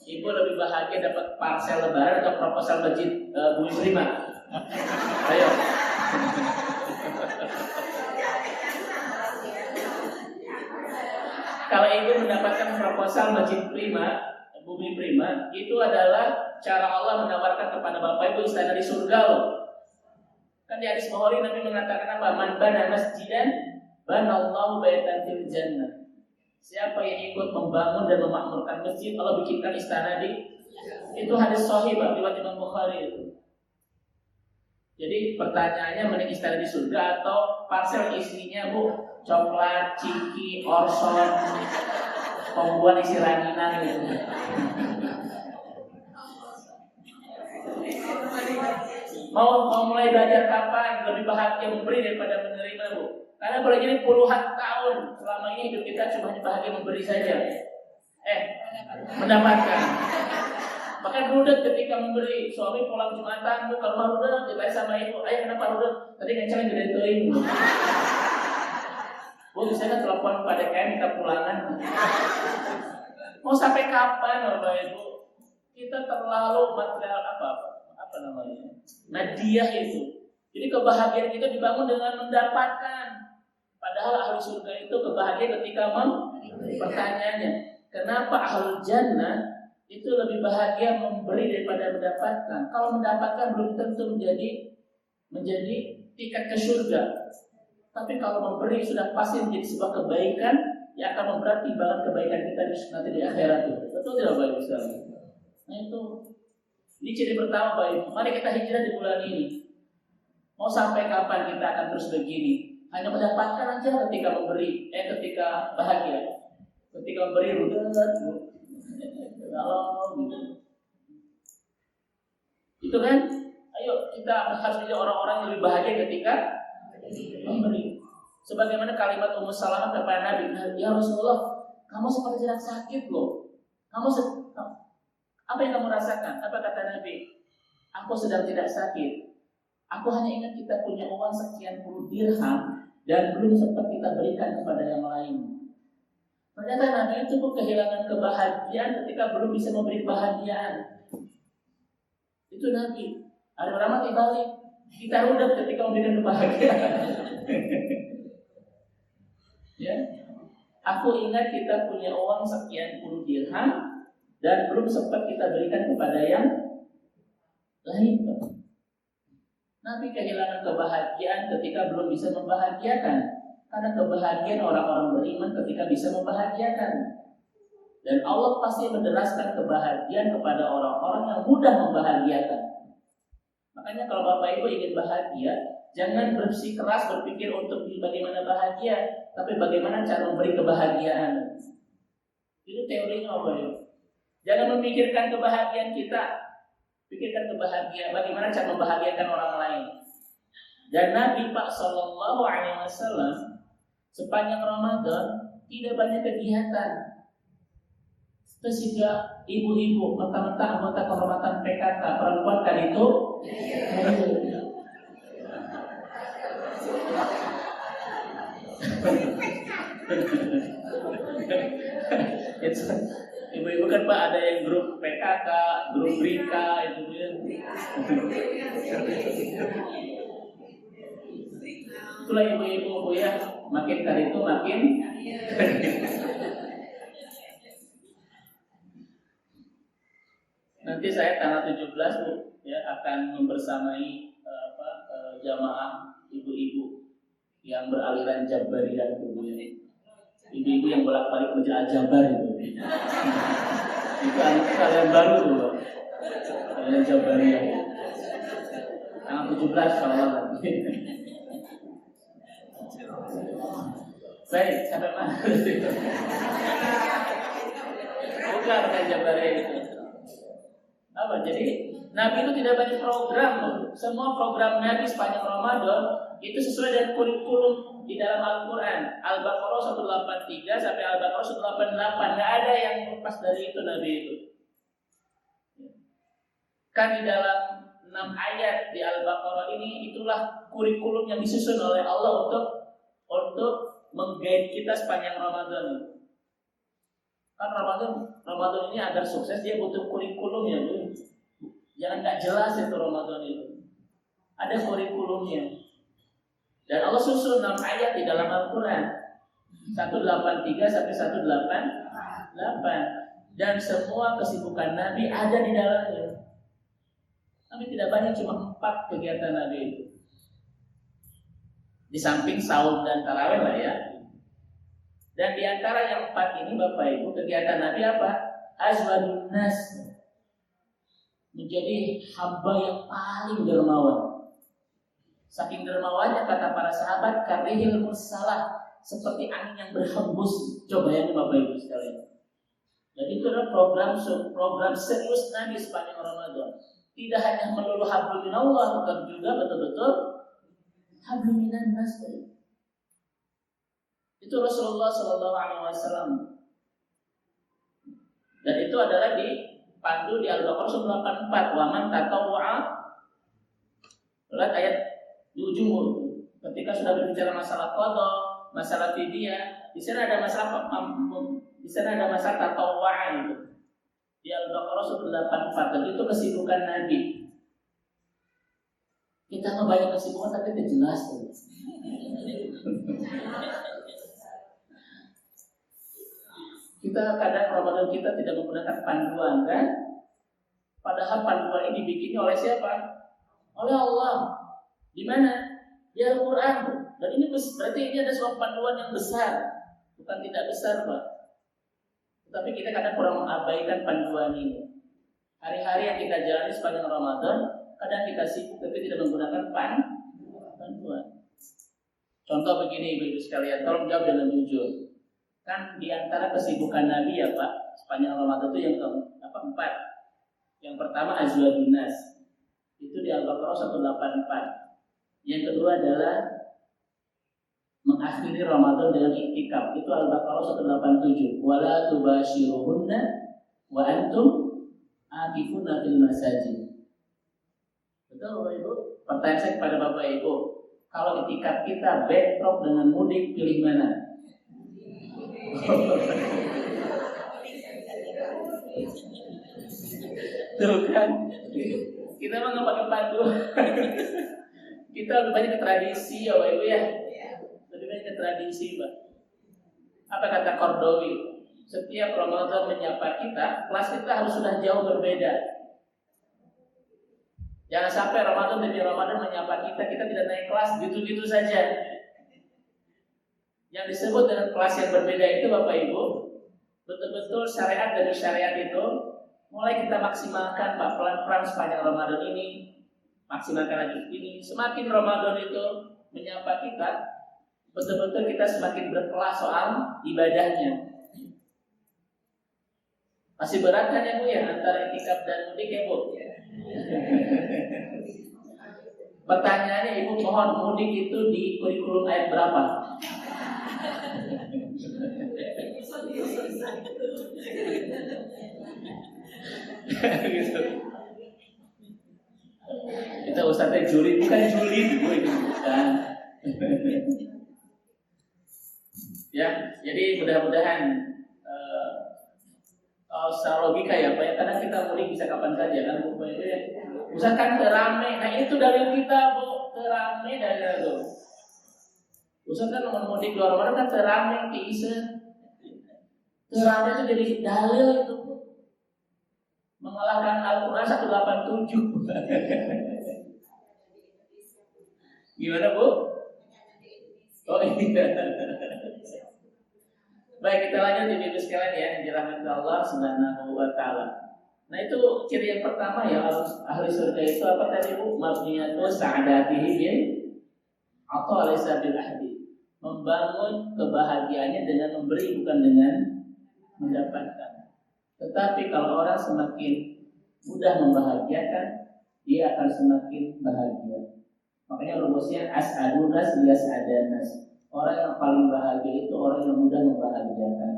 Ibu lebih bahagia dapat parsel lebaran atau proposal masjid Bumi Prima? Ayo. Kalau Ibu mendapatkan proposal masjid Prima, Bumi Prima, itu adalah cara Allah menawarkan kepada Bapak Ibu istana di surga loh. Kan di hadis Bukhari Nabi mengatakan apa? Man bana masjidan banallahu baitan fil jannah. Siapa yang ikut membangun dan memakmurkan masjid, Allah bikinkan istana di. Itu hadis sahih riwayat Imam Bukhari itu. Jadi pertanyaannya mending istana di surga atau parsel isinya Bu, coklat, ciki, orson, pembuat isi ranginan gitu. Mau mulai belajar kapan? Lebih bahagia memberi daripada menerima Bu. Karena boleh jadi puluhan tahun selama ini hidup kita cuma bahagia memberi saja. Mendapatkan. Bahkan Rudet ketika memberi, suami pulang Jumatan, Bu, ke rumah Rudet, ditanya sama ibu, ayah kenapa Rudet? Tadi ngeceleng gede teuing. Bu, bisa kan telepon pada KM minta pulangan. Mau sampai kapan Bapak Ibu? Kita terlalu material apa namanya? Nadiah itu. Jadi kebahagiaan kita dibangun dengan mendapatkan. Padahal ahli surga itu kebahagiaan ketika pertanyaannya, kenapa ahlul jannah itu lebih bahagia memberi daripada mendapatkan? Kalau mendapatkan belum tentu menjadi tiket ke surga. Tapi kalau memberi sudah pasti menjadi sebuah kebaikan yang akan memberat timbangan kebaikan kita nanti di akhirat itu. Betul tidak Bapak Ibu sekalian? Nah itu. Ini ciri pertama Bapak Ibu. Mari kita hijrah di bulan ini. Mau sampai kapan kita akan terus begini? Hanya mendapatkan aja ketika memberi, ketika bahagia. Ketika memberi rudet, kalau gitu. Itu kan? Ayo kita harus menjadi orang-orang yang lebih bahagia ketika memberi. Sebagaimana kalimat Ummu Salamah kepada Nabi, ya Rasulullah, kamu seperti sedang sakit loh. Apa yang kamu rasakan? Apa kata Nabi? Aku sedang tidak sakit. Aku hanya ingat kita punya uang sekian puluh dirham dan belum sempat kita berikan kepada yang lain. Ternyata Nabi itu kehilangan kebahagiaan ketika belum bisa memberi kebahagiaan. Itu Nabi. Ada orang dibalik. Kita rudet ketika memberikan kebahagiaan. Ya, aku ingat kita punya uang sekian puluh dirham dan belum sempat kita berikan kepada yang lain. Nabi kehilangan kebahagiaan ketika belum bisa membahagiakan. Karena kebahagiaan orang-orang beriman ketika bisa membahagiakan. Dan Allah pasti menderaskan kebahagiaan kepada orang-orang yang mudah membahagiakan. Makanya kalau Bapak Ibu ingin bahagia, jangan bersikeras berpikir untuk bagaimana bahagia, tapi bagaimana cara memberi kebahagiaan. Itu teorinya Bapak Ibu. Jangan memikirkan kebahagiaan kita, pikirkan kebahagiaan, bagaimana cara membahagiakan orang lain. Dan Nabi Pak Sallallahu Alaihi Wasallam sepanjang Ramadan tidak banyak kegiatan. Sehingga ibu-ibu, mentah-mentah anggota kehormatan PKK perempuan kan itu ibu-ibu kan Pak ada yang grup PKK, grup Rika itu ya. Itulah ibu-ibu Bu ya, makin kali itu makin nanti saya tanggal 17 Bu ya akan membersamai jamaah ibu-ibu yang beraliran Jabariyah Bu ya. Ibu-ibu yang bolak-balik menjadi Jabar itu. Itu kalian baru tuh. Kalian Jabariyah. Tanggal 17 insyaallah. Baik, sampai mana? Bukan Jabariyah itu. Apa? Jadi Nabi itu tidak banyak program. Semua program Nabi sepanjang Ramadan itu sesuai dengan kurikulum di dalam Al-Quran. Al-Baqarah 183 sampai Al-Baqarah 188. Nggak ada yang lepas dari itu Nabi itu. Kan di dalam 6 ayat di Al-Baqarah ini itulah kurikulum yang disusun oleh Allah untuk meng-guide kita sepanjang Ramadan. Kan Ramadan ini agar sukses dia butuh kurikulum ya Bu. Jangan nggak jelas itu Ramadan itu. Ada kurikulumnya. Dan Allah susun 6 ayat di dalam Al-Quran 183 sampai 188. Dan semua kesibukan Nabi ada di dalamnya. Nabi tidak banyak, cuma 4 kegiatan Nabi itu. Di samping saum dan tarawih lah ya. Dan di antara yang 4 ini Bapak Ibu kegiatan Nabi apa? Azwadun nas, menjadi hamba yang paling dermawan. Saking dermawannya kata para sahabat, karihil mursalah, seperti angin yang berhembus. Coba ya Bapak Ibu sekalian. Jadi itu adalah program serius Nabi sepanjang Ramadan. Tidak hanya melulu hablum minallah, bukan juga betul-betul hablum minan nas. Itu Rasulullah SAW. Dan itu adalah dipandu di Al-Baqarah 184. Waman tatawwa'a. Lihat ayat di ujung ketika sudah berbicara masalah qada, masalah fidyah, di sana ada masalah tatawwa'a itu. Di Al-Baqarah 184. Dan itu kesibukan Nabi. Kita mah banyak kesibukan tapi tidak jelas. Kita kadang Ramadan kita tidak menggunakan panduan kan? Padahal panduan ini dibikinnya oleh siapa? Oleh Allah. Di mana? Di Al-Quran. Dan ini berarti ini ada sebuah panduan yang besar, bukan tidak besar Pak. Tetapi kita kadang kurang mengabaikan panduan ini. Hari-hari yang kita jalani sepanjang Ramadan, kadang kita sibuk tapi tidak menggunakan panduan. Contoh begini Ibu-ibu sekalian, tolong jawab dengan jujur. Kan di antara kesibukan Nabi ya Pak, sepanjang Ramadan itu yang keempat. Yang pertama azwadun nas. Itu di Al-Baqarah 184. Yang kedua adalah mengakhiri Ramadan dengan iktikaf. Itu Al-Baqarah 187. Wala tubashiruhunna wa antum akifuna fil masajid. Betul Bapak Ibu? Pertanyaan saya kepada Bapak Ibu, kalau iktikaf kita backdrop dengan mudik, pilih mana? Tuh kan, kita mah nggak pakai panduan. Kita lebih banyak ke tradisi ya Bapak Ibu ya. Lebih banyak ke tradisi Pak. Apa kata Kordowi? Setiap Ramadan menyapa kita, kelas kita harus sudah jauh berbeda. Jangan sampai Ramadan demi Ramadan menyapa kita tidak naik kelas gitu-gitu saja. Yang disebut dengan kelas yang berbeda itu Bapak Ibu, betul-betul syariat dari syariat itu mulai kita maksimalkan Pak, pelan-pelan sepanjang Ramadan ini. Maksimalkan lagi ini. Semakin Ramadan itu menyapa kita, betul-betul kita semakin berkelas soal ibadahnya. Masih berat kan ya Bu ya antara iktikaf dan mudik ya Bu? Pertanyaannya Ibu, mohon mudik itu di kurikulum ayat berapa? Gitu. Kita Ustaznya julid, bukan julid Bu, itu bukan. Ya, jadi mudah-mudahan secara logika ya Pak ya, karena kita mudik bisa kapan saja kan Bu ya. Misalkan terame, nah itu dari kita Bu, terame dari itu. Ustaz kan mau mudik luar Ramadan kan terameng keisen. Terameng itu jadi dalil itu mengalahkan Al-Quran 187. Gimana Bu? Oh iya. Baik, kita lanjut Ibu sekalian ya, dirahmati Allah Subhanahu wa taala. Nah, itu ciri yang pertama ya, ahli surga itu apa tadi Bu? Mabniyatu sa'adatihi bil atau alaysa bil ahdi. Membangun kebahagiaannya dengan memberi, bukan dengan mendapatkan. Tetapi kalau orang semakin mudah membahagiakan, dia akan semakin bahagia. Makanya rumusnya as'adun nas liyas'adan nas. Orang yang paling bahagia itu orang yang mudah membahagiakan.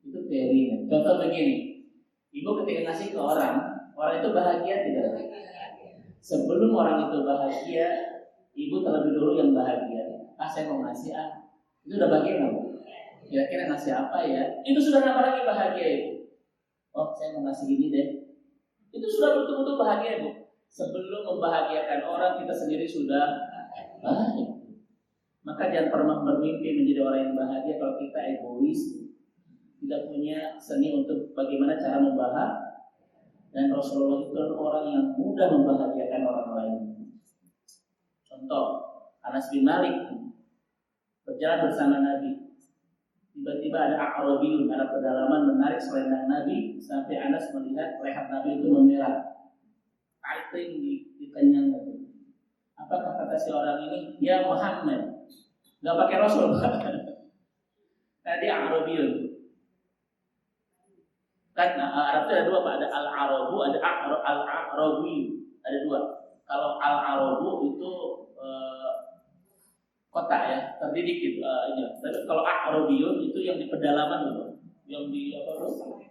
Itu teorinya. Contoh begini, ibu ketika ngasih ke orang itu bahagia tidak? Sebelum orang itu bahagia, ibu terlebih dulu yang bahagia. Saya mau ngasih itu udah bahagia nggak Bu? Kira-kira ngasih apa ya? Itu sudah nama lagi bahagia Ibu. Oh, saya mau ngasih ini deh. Itu sudah betul-betul bahagia Bu. Sebelum membahagiakan orang, kita sendiri sudah bahagia. Maka jangan pernah bermimpi menjadi orang yang bahagia kalau kita egois, tidak punya seni untuk bagaimana cara membahagiakan. Dan Rasulullah itu orang yang mudah membahagiakan orang lain. Contoh, Anas bin Malik berjalan bersama Nabi. Tiba-tiba ada A'rabiyun, ada pedalaman menarik selendang Nabi sampai Anas melihat leher Nabi itu memerah. Kaiting dikenyang. Apakah kata si orang ini? Ya Muhammad. Gak pakai Rasul. Tadi A'rabiyun. Kan Arab itu ada dua Pak, ada Al-Arabu, ada Al-Arabi. Ada dua. Kalau Al-Arabu itu kota ya, terdidik gitu. Tapi kalau A'rabiyun itu yang di pedalaman gitu. Yang di apa tuh?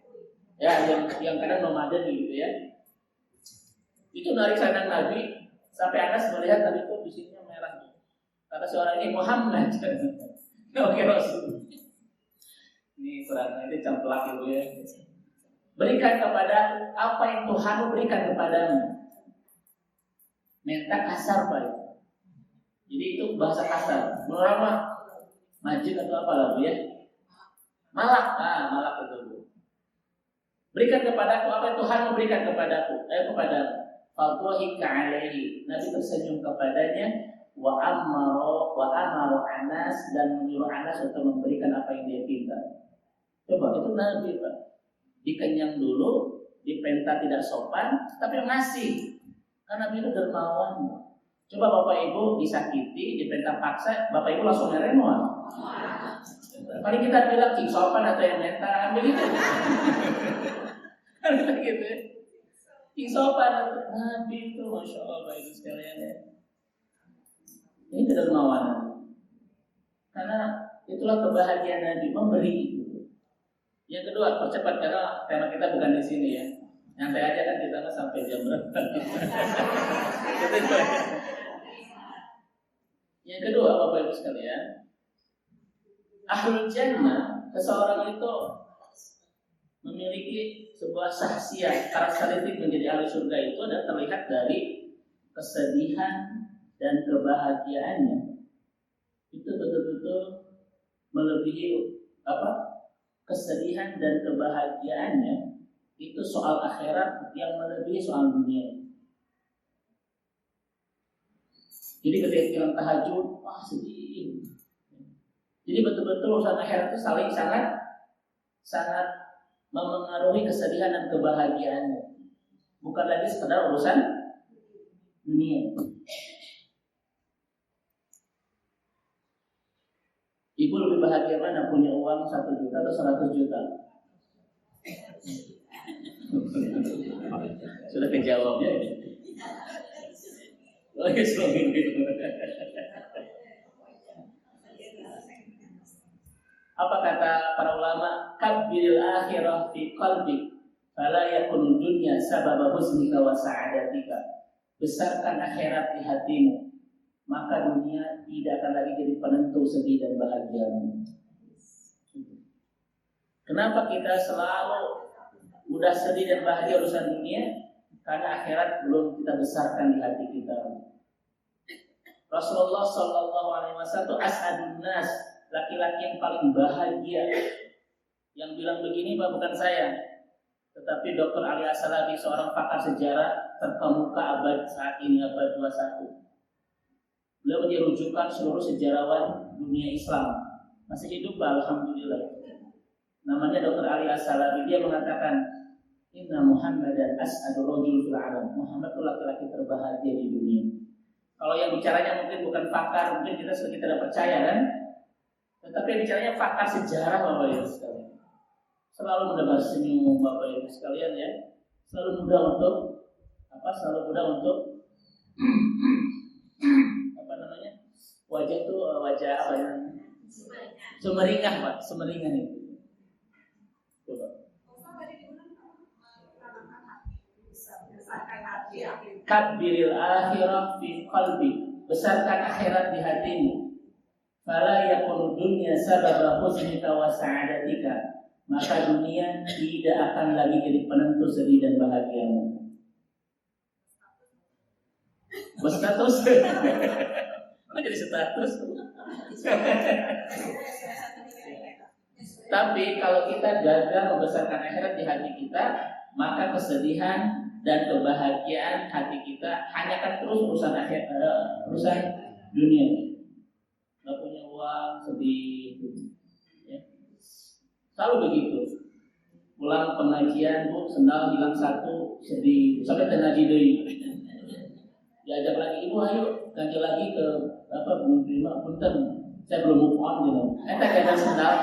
Ya, yang kadang nomaden gitu ya. Itu narik selendang Nabi sampai Anas melihat Nabi itu bisinya merah. Kata seorang ini Muhammad. Oke Rasul. Ini kurang ini camplak Ibu ya. Berikan kepada apa yang Tuhan berikan kepadamu. Minta kasar Pak. Jadi itu bahasa kasar. Menurut majid atau apa lah Bu ya? Malak, malak itu. Berikan kepadaku apa yang Tuhan memberikan kepadaku, kepadamu. Fadhahika alaihi. Nabi tersenyum kepadanya wa amara Anas dan menyuruh Anas untuk memberikan apa yang dia minta. Coba itu Nabi Pak. Dikenyang dulu, dipenta tidak sopan, tapi ngasih. Karena Nabi itu dermawan. Coba Bapak Ibu disakiti, dipenta paksa, Bapak Ibu langsung ngeremon. Paling kita bilang cing sopan atau yang mental begitu. Kan kita gitu ya. Cing sopan Nabi itu Masya Allah Bapak Ibu sekalian ya. Ini kedermawanan. Karena itulah kebahagiaan Nabi memberi. Yang kedua, percepat karena tema kita bukan di sini ya. Nyantai aja kan kita sampai jam berapa. Yang kedua, Bapak Ibu sekalian, ahlul jannah, seseorang itu memiliki sebuah sahsiat, karakteristik menjadi ahli surga itu adalah terlihat dari kesedihan dan kebahagiaannya. Itu betul-betul melebihi kesedihan dan kebahagiaannya itu soal akhirat yang melebihi soal dunia. Jadi ketika kita tahajud, sedih. Jadi betul-betul urusan akhirat itu sangat memengaruhi kesedihan dan kebahagiaannya. Bukan lagi sekedar urusan dunia. Ibu lebih bahagia mana punya uang 1 juta atau 100 juta? Sudah kejawabnya ya. Oh ya, apa kata para ulama? Kabbiril akhirah fi qalbik fala yakun dunya sababa husnika wa sa'adatika. Besarkan akhirat di hatimu, maka dunia tidak akan lagi jadi penentu sedih dan bahagiamu. Kenapa kita selalu mudah sedih dan bahagia urusan dunia? Karena akhirat belum kita besarkan di hati kita. Rasulullah Shallallahu Alaihi Wasallam as'adun nas, laki-laki yang paling bahagia. Yang bilang begini Pak bukan saya, tetapi Dr. Ali As-Salafi, seorang pakar sejarah terkemuka abad saat ini, abad 21. Beliau menjadi rujukan seluruh sejarawan dunia Islam. Masih hidup Pak, alhamdulillah. Namanya Dr. Ali As-Salafi. Dia mengatakan, Inna Muhammadan as'adu rajul fil alam. Muhammad itu laki-laki terbahagia di dunia. Kalau yang bicaranya mungkin bukan pakar, mungkin kita sedikit tidak percaya kan? Tetapi yang bicaranya pakar sejarah Bapak Ibu sekalian. Selalu mudah bersenyum Bapak Ibu sekalian ya. Selalu mudah untuk apa namanya? Wajah itu wajah apa ya? Sumeringah Pak, sumeringah itu. Coba. Kabiril akhirah fi qalbi, besarkan akhirat di hatimu. Fala yakunu dunya sababa huznika wa sa'adatika, maka dunia tidak akan lagi jadi penentu sedih dan bahagiamu. Berstatus. Kok jadi status? Tapi kalau kita gagal membesarkan akhirat di hati kita, maka kesedihan dan kebahagiaan hati kita hanya akan terus urusan dunia. Gak punya uang, sedih, ya. Selalu begitu. Pulang pengajian, Bu, sendal hilang satu, sedih. Sampai ngaji deui. Diajak lagi, Ibu ayo ganti lagi ke punten. Saya belum move on gitu. Eta ganti sendal.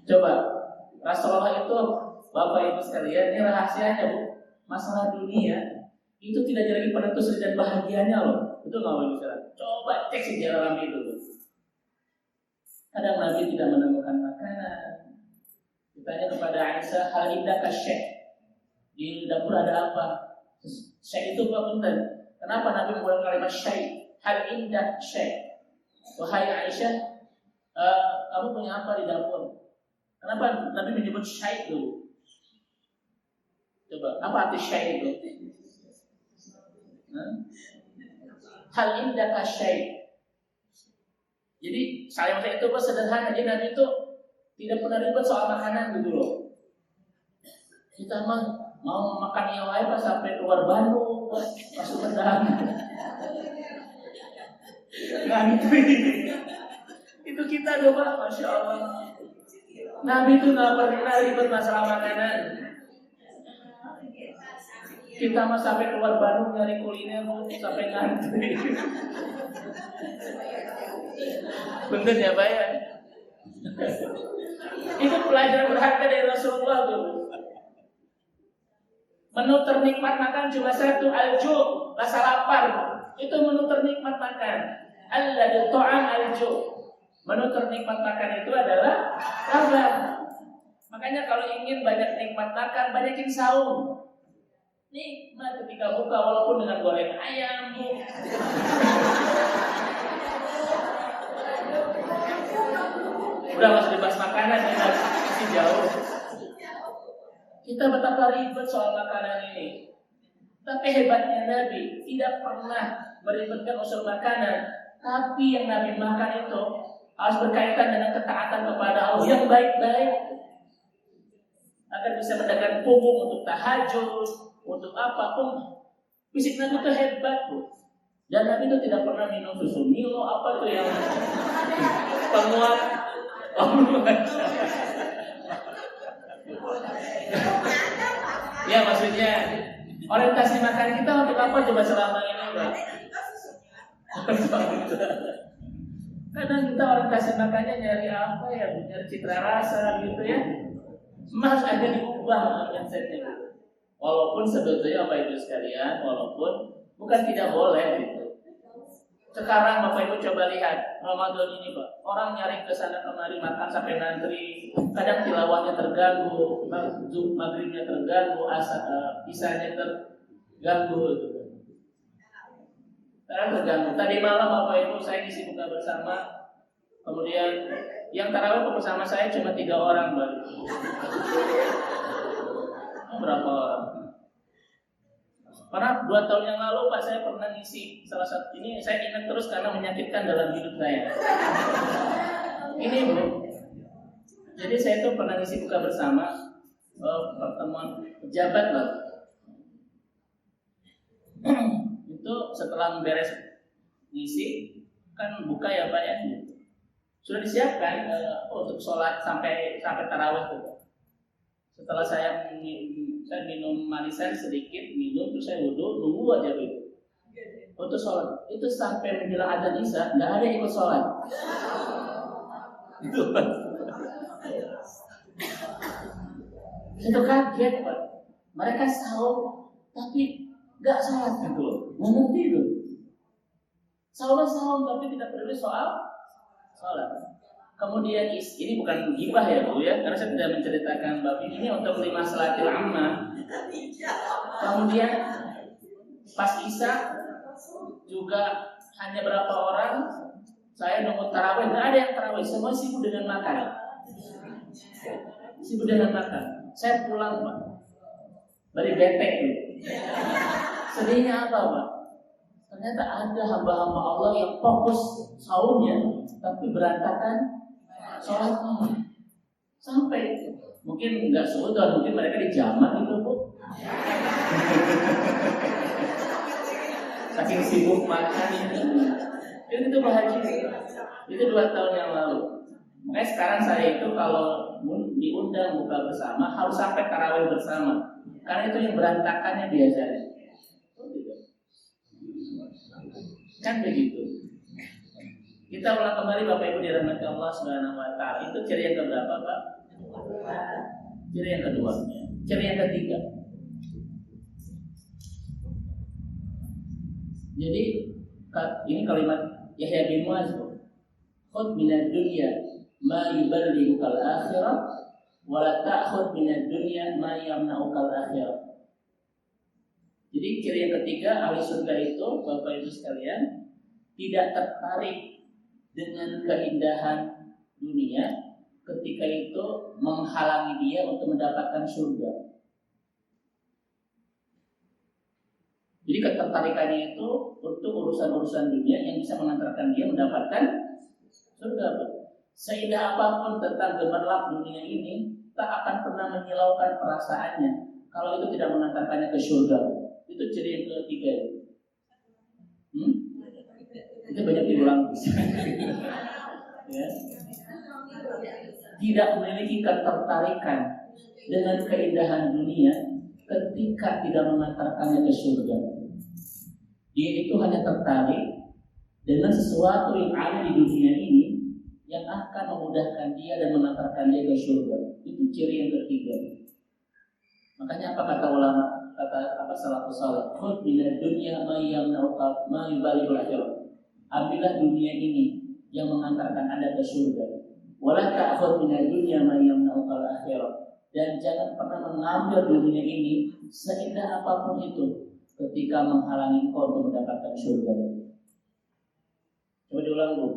Coba Rasulullah itu Bapak Ibu sekalian, ini rahasianya Bu. Masalah dunia itu tidak jadi penentu sedih dan bahagianya loh. Betul nggak Bapak Ibu? Coba cek sejarah Nabi itu. Kadang Nabi tidak menemukan makanan. Ditanya kepada Aisyah, hal indah kasyek, di dapur ada apa? Syekh itu apa punten? Kenapa Nabi menggunakan kalimat syekh? Hal indah syekh. Wahai Aisyah, kamu punya apa di dapur? Kenapa Nabi menyebut syekh itu? Coba, apa arti syekh itu? Hal indah kasyekh. Jadi saya itu sederhana. Jadi Nabi itu tidak pernah ribet soal makanan gitu loh. Kita mah mau makan yang lain pas sampai keluar Bandung, masuk ke dalam. Ngantri. Itu kita doa, Masya Allah. Nabi itu nggak pernah ribet masalah makanan. Kita mah sampai keluar Bandung nyari kuliner sampai ngantri. Bener ya Pak ya? Itu pelajaran berharga dari Rasulullah tuh. Menu ternikmat makan cuma satu, al-ju, rasa lapar. Itu menu ternikmat makan. Alladhi ta'am al-ju. Menu ternikmat makan itu adalah lapar. Makanya kalau ingin banyak nikmat makan, banyakin saum. Nikmat ketika buka walaupun dengan goreng ayam. Udah masuk dibahas makanan, kita masih jauh. Kita betapa ribet soal makanan ini. Tapi hebatnya Nabi tidak pernah meribetkan usul makanan. Tapi yang Nabi makan itu harus berkaitan dengan ketaatan kepada Allah yang baik-baik, agar bisa mendagang punggung untuk tahajud, untuk apapun. Fisik Nabi itu hebat Bu. Dan Nabi itu tidak pernah minum susu Milo, apa tuh yang penguat. Ya maksudnya orientasi makan kita untuk apa coba selama ini Pak? Kadang kita orientasi makannya nyari apa ya, nyari citra rasa gitu ya. Mas ada diubah mindsetnya. Walaupun sebetulnya Bapak Ibu sekalian, walaupun bukan tidak boleh gitu. Sekarang Bapak Ibu coba lihat Ramadan ini Pak, orang nyari ke sana kemari makan sampai ngantri, kadang tilawahnya terganggu, maghribnya terganggu, isanya terganggu gitu. Kadang terganggu. Tadi malam Bapak Ibu saya ngisi buka bersama, kemudian yang tarawih bersama saya cuma 3 orang Pak. Berapa orang? Karena 2 tahun yang lalu Pak saya pernah ngisi salah satu, ini saya ingat terus karena menyakitkan dalam hidup saya. Ini Bu, jadi saya tuh pernah ngisi buka bersama pertemuan pejabat lah. Itu setelah beres ngisi kan buka ya Pak ya. Sudah disiapkan untuk sholat sampai tarawih tuh. Setelah saya minum manisan sedikit, minum terus saya wudhu, nunggu aja itu. Untuk sholat itu sampai menjelang adzan isya nggak ada yang ikut sholat. Itu kaget Pak. Mereka sahur tapi nggak sholat gitu loh. Nggak ngerti itu. Sahur tapi tidak peduli soal sholat. Kemudian ini bukan gibah ya Bu ya, karena saya tidak menceritakan bab ini untuk 5 salatil ammah. Kemudian pas isya juga hanya berapa orang, saya nunggu tarawih, nggak ada yang tarawih, semua sibuk dengan makan. Saya pulang Pak, dari betek tuh. Sedihnya apa Pak? Ternyata ada hamba-hamba Allah yang fokus sahurnya, tapi berantakan sholatnya. Sampai mungkin nggak sudah, mungkin mereka di jamak gitu Bu. Saking sibuk makan itu bahagia. Itu 2 tahun yang lalu. Makanya sekarang saya itu kalau diundang buka bersama harus sampai tarawih bersama. Karena itu yang berantakannya biasanya. Kan begitu. Kita ulang kembali Bapak Ibu dirahmati Allah Subhanahu wa taala. Itu ciri yang keberapa, Pak? Ciri yang kedua. Ciri yang ketiga. Jadi ini kalimat Yahya bin Mu'adz. Khudh minad dunya ma yuballighuka al-akhirah wa la ta'khudh minad dunya ma yamna'uka al-akhirah. Jadi ciri yang ketiga ahli surga itu Bapak Ibu sekalian tidak tertarik dengan keindahan dunia ketika itu menghalangi dia untuk mendapatkan surga. Jadi ketertarikannya itu untuk urusan-urusan dunia yang bisa mengantarkan dia mendapatkan surga. Seindah apapun tentang gemerlap dunia ini, tak akan pernah menyilaukan perasaannya kalau itu tidak mengantarkannya ke surga. Itu ciri yang ketiga. Itu banyak diulang. Ya. Tidak memiliki ketertarikan dengan keindahan dunia ketika tidak mengantarkannya ke surga. Dia itu hanya tertarik dengan sesuatu yang ada di dunia ini yang akan memudahkan dia dan mengantarkan dia ke surga. Itu ciri yang ketiga. Makanya apa kata ulama, kata salafus saleh, khudh minad dunya ma yamna'uka ma yubalighul akhirah. Ambillah dunia ini yang mengantarkan Anda ke surga. Wala ta'khudh minad dunya ma yamna'uka al-akhirah. Dan jangan pernah mengambil dunia ini seindah apapun itu ketika menghalangi kau untuk mendapatkan surga. Coba diulang Bu.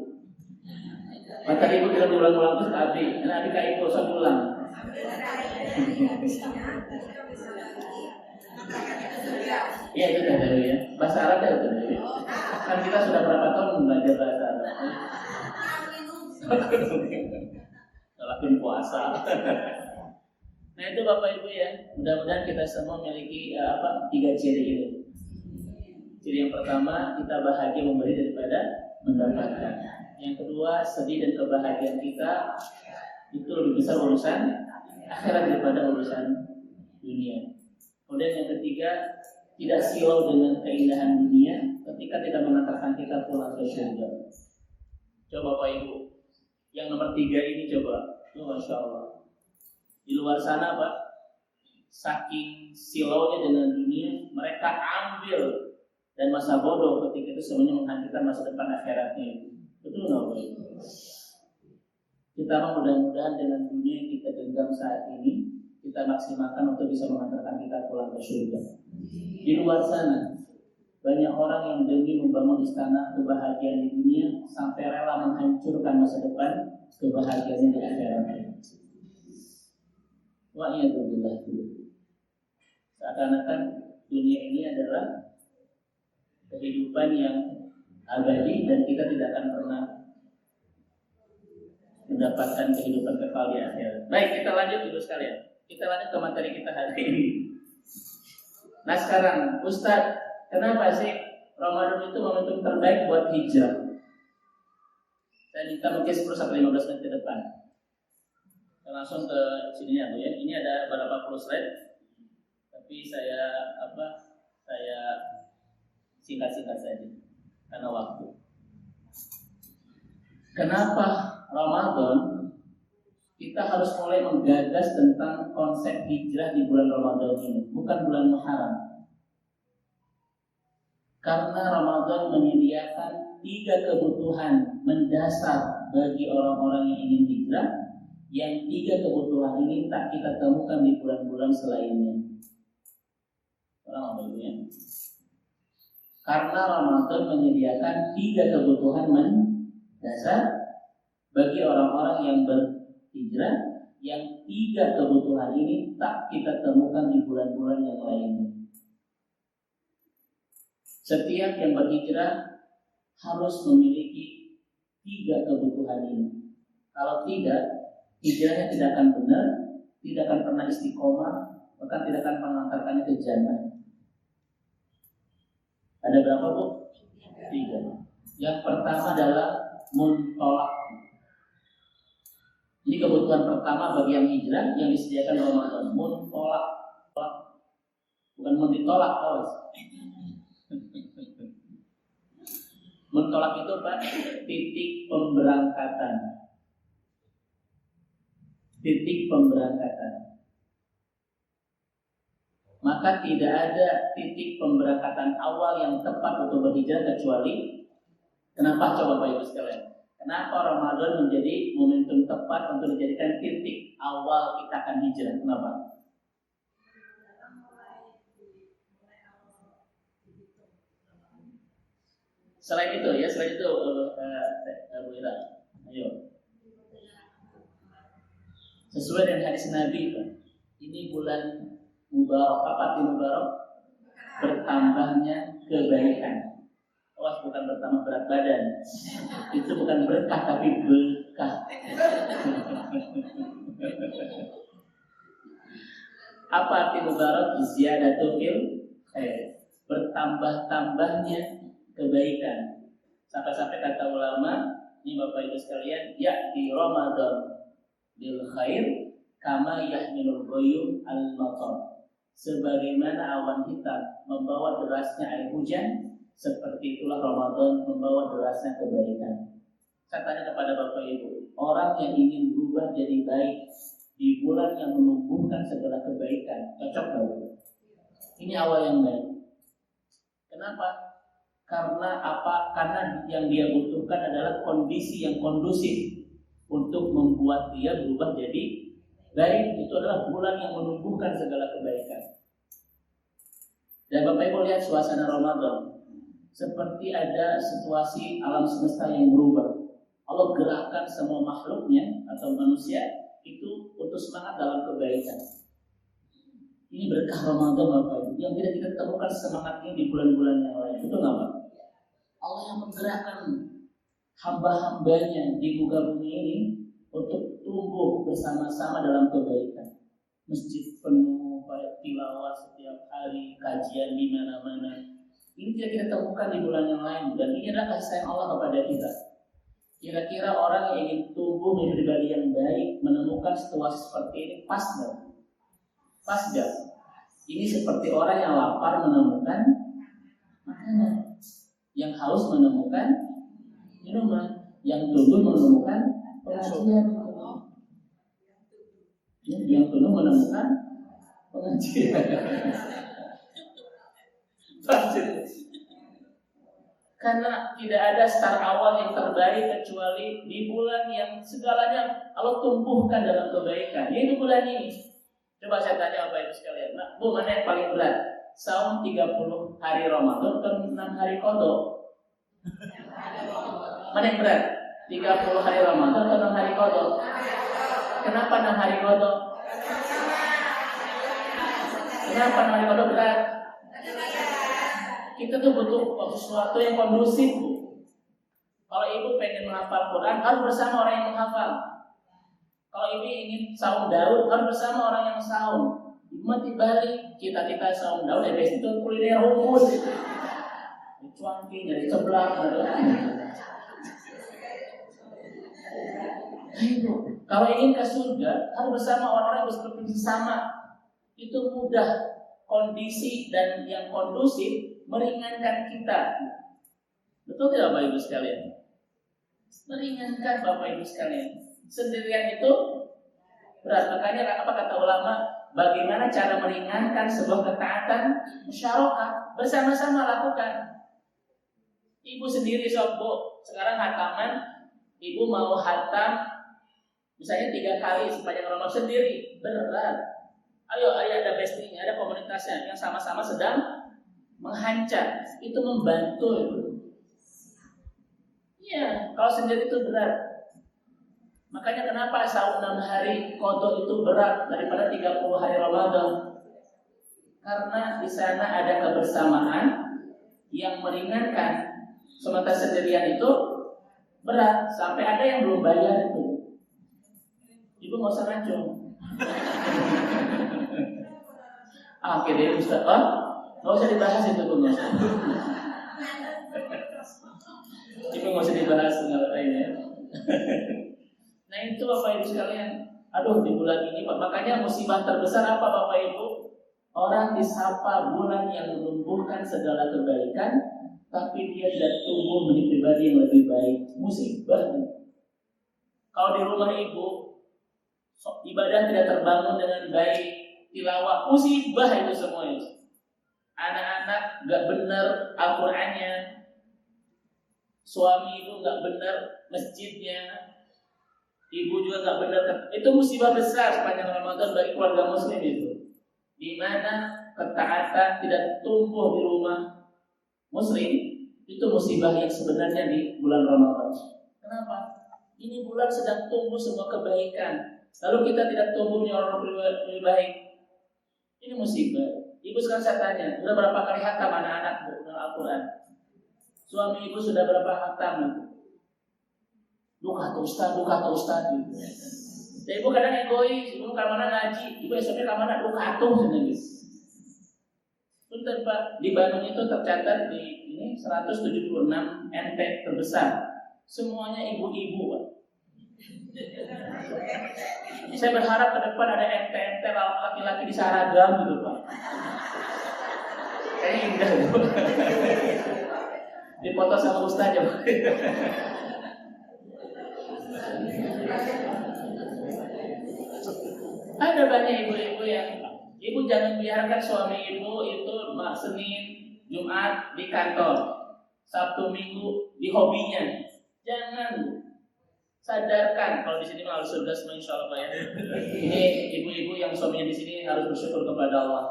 Tadi Ibu bilang diulang-ulang terus Abi. Nah, Abi Kak Ibu usah diulang. Iya itu tadi ya. Bahasa Arab ya tadi. Kan kita sudah berapa tahun belajar bahasa Arab. Lakuin puasa. Nah itu Bapak Ibu ya. Mudah-mudahan kita semua memiliki 3 ciri ini. Ciri yang pertama, kita bahagia memberi daripada mendapatkan. Yang kedua, sedih dan kebahagiaan kita itu lebih besar urusan akhirat daripada urusan dunia. Kemudian yang ketiga, tidak silau dengan keindahan dunia ketika tidak mengantarkan kita pulang ke surga. Coba Bapak Ibu, yang nomor 3 ini coba, Masya Allah. Di luar sana Pak, saking silaunya dengan dunia, mereka ambil dan masa bodoh ketika itu semuanya menghancurkan masa depan akhiratnya. Betul nggak Pak? Kita mudah-mudahan dengan dunia yang kita genggam saat ini, kita maksimalkan untuk bisa mengantarkan kita pulang ke surga. Di luar sana, banyak orang yang demi membangun istana kebahagiaan di dunia sampai rela menghancurkan masa depan kebahagiaannya di akhirat. Wa'iyadzubillah. Seakan-akan dunia ini adalah kehidupan yang abadi dan kita tidak akan pernah mendapatkan kehidupan kekal di akhirat. Baik, kita lanjut dulu sekalian. Kita lanjut ke materi kita hari ini. Nah sekarang, Ustadz, kenapa sih Ramadan itu momentum terbaik buat hijrah? Saya minta mungkin 10-15 menit ke depan. Kita langsung ke sininya tuh ya. Ini ada beberapa puluh slide, tapi saya singkat-singkat saja karena waktu. Kenapa Ramadan kita harus mulai menggagas tentang konsep hijrah di bulan Ramadan ini, bukan bulan Muharram? Karena Ramadan menyediakan 3 kebutuhan mendasar bagi orang-orang yang ingin hijrah, yang 3 kebutuhan ini tak kita temukan di bulan-bulan selainnya. Orang apa itu ya? Karena Ramadan menyediakan 3 kebutuhan mendasar bagi orang-orang yang berhijrah, yang 3 kebutuhan ini tak kita temukan di bulan-bulan yang lainnya. Setiap yang berhijrah harus memiliki 3 kebutuhan ini. Kalau tidak, hijrahnya tidak akan benar, tidak akan pernah istiqomah, bahkan tidak akan mengantarkannya ke jannah. Ada berapa, Bu? 3. Yang pertama adalah muntolak. Ini kebutuhan pertama bagi yang hijrah yang disediakan Ramadan. Muntolak, bukan mau ditolak, awas. Muntolak itu apa? Titik pemberangkatan. Titik pemberangkatan. Maka tidak ada titik pemberangkatan awal yang tepat untuk berhijrah kecuali, kenapa coba Bapak Ibu sekalian? Kenapa Ramadan menjadi momentum tepat untuk dijadikan titik awal kita akan hijrah? Kenapa? Selain itu ya, Bu Ira, ayo. Sesuai dengan hadis Nabi, ini bulan Mubarak. Apa arti Mubarak? Bertambahnya kebaikan. Awas, bukan bertambah berat badan. Itu bukan berkah tapi berkah. Apa arti Mubarak? Ziyadatul khair. Bertambah-tambahnya kebaikan. Sampai-sampai kata ulama, ini Bapak Ibu sekalian, ya di Ramadan bil khair kama yahmilul ghuyum al-matar. Sebagaimana awan hitam membawa derasnya air hujan, seperti itulah Ramadan membawa derasnya kebaikan. Saya tanya kepada Bapak Ibu, orang yang ingin berubah jadi baik di bulan yang menumbuhkan segala kebaikan, cocok gak? Ini awal yang baik. Kenapa? Karena apa? Karena yang dia butuhkan adalah kondisi yang kondusif untuk membuat dia berubah jadi baik. Itu adalah bulan yang menumbuhkan segala kebaikan. Dan Bapak Ibu lihat suasana Ramadan, seperti ada situasi alam semesta yang berubah. Allah gerakkan semua makhluknya atau manusia itu untuk semangat dalam kebaikan. Ini berkah Ramadan Bapak Ibu, yang tidak kita temukan semangat ini di bulan-bulan yang lain. Betul nggak Pak? Allah yang menggerakkan hamba-hambanya di muka bumi ini untuk tumbuh bersama-sama dalam kebaikan. Masjid penuh, tilawah setiap hari, kajian di mana-mana. Ini tidak kita temukan di bulan yang lain, dan ini adalah kasih sayang Allah kepada kita. Kira-kira orang yang ingin tumbuh menjadi pribadi yang baik, menemukan situasi seperti ini, pas nggak? Pas nggak? Ini seperti orang yang lapar menemukan makanan, yang haus menemukan minuman, yang tunduk menemukan pengajian, yang tunduk menemukan pengajian. Karena tidak ada start awal yang terbaik kecuali di bulan yang segalanya Allah tumbuhkan dalam kebaikan. Yaitu bulan ini. Coba saya tanya Bapak Ibu sekalian, nah, Bu, mana yang paling berat? Saum 30 hari Ramadan atau 6 hari qadha? Mana yang berat? 30 hari Ramadan atau 6 hari qadha? Kenapa 6 hari qadha? Kenapa 6 hari qadha berat? kita tuh butuh sesuatu yang kondusif, Bu. Kalau ibu pengen menghafal Quran, harus bersama orang yang menghafal. Kalau ibu ingin saum Daud, harus bersama orang yang saum. Ibu mati balik, kita saum Daud, besok itu kuliner rumus. Cuangki, jadi sebelah. Kalau ingin ke surga, harus bersama orang-orang yang berseperti sama. Itu mudah. Kondisi dan yang kondusif meringankan kita. Betul tidak Bapak Ibu sekalian? Meringankan Bapak Ibu sekalian. Sendirian itu berat. Makanya apa kata ulama? Bagaimana cara meringankan sebuah ketaatan? Musyarakah, bersama-sama lakukan. Ibu sendiri Bu, sekarang hataman, ibu mau hatam misalnya 3 kali sepanjang Ramadan sendiri, berat. Ayo ada bestingnya, ada komunitasnya yang sama-sama sedang menghancam. Itu membantu. Iya, kalau sendiri itu berat. Makanya kenapa saum 6 hari qadha itu berat daripada 30 hari Ramadan? Karena di sana ada kebersamaan yang meringankan. Sementara sendirian itu berat, sampai ada yang belum bayar itu. Ibu nggak usah ngancung. Oke deh Ustaz, nggak usah dibahas itu pun nggak usah. Ibu nggak usah dibahas nggak lainnya. Nah itu Bapak Ibu sekalian. Aduh di bulan ini Pak, makanya musibah terbesar apa Bapak Ibu? Orang disapa bulan yang menumbuhkan segala kebaikan, tapi dia tidak tumbuh menjadi pribadi yang lebih baik. Musibah. Kalau di rumah ibu, ibadah tidak terbangun dengan baik, tilawah, musibah itu semuanya. Anak-anak gak benar Al-Qur'annya, suami ibu gak benar masjidnya, ibu juga gak benar. Itu musibah besar sepanjang Ramadan bagi keluarga muslim itu. Di mana ketaatan tidak tumbuh di rumah muslim, itu musibah yang sebenarnya di bulan Ramadan. Kenapa? Ini bulan sedang tumbuh semua kebaikan, lalu kita tidak tumbuh menjadi orang lebih baik. Ini musibah. Ibu sekarang saya tanya, sudah berapa kali hatam anak-anak dengan Al-Quran? Suami ibu sudah berapa hatam? Duka tuh Ustaz gitu. Dan ibu kadang egois, ibu kamana ngaji, ibu esoknya kamana duka tuh sendiri. Punten Pak, di Bandung itu tercatat di ini 176 NT terbesar. Semuanya ibu-ibu Pak. Saya berharap ke depan ada NT laki-laki di Saragam gitu Pak. Kayaknya indah gitu. Dipoto sama Ustaz ya Pak. Ada banyak ibu-ibu yang ibu jangan biarkan suami ibu itu Senin, Jumat di kantor, Sabtu Minggu di hobinya. Jangan. Sadarkan kalau di sini harus surga semua insyaallah ya. Ini ibu-ibu yang suaminya di sini harus bersyukur kepada Allah.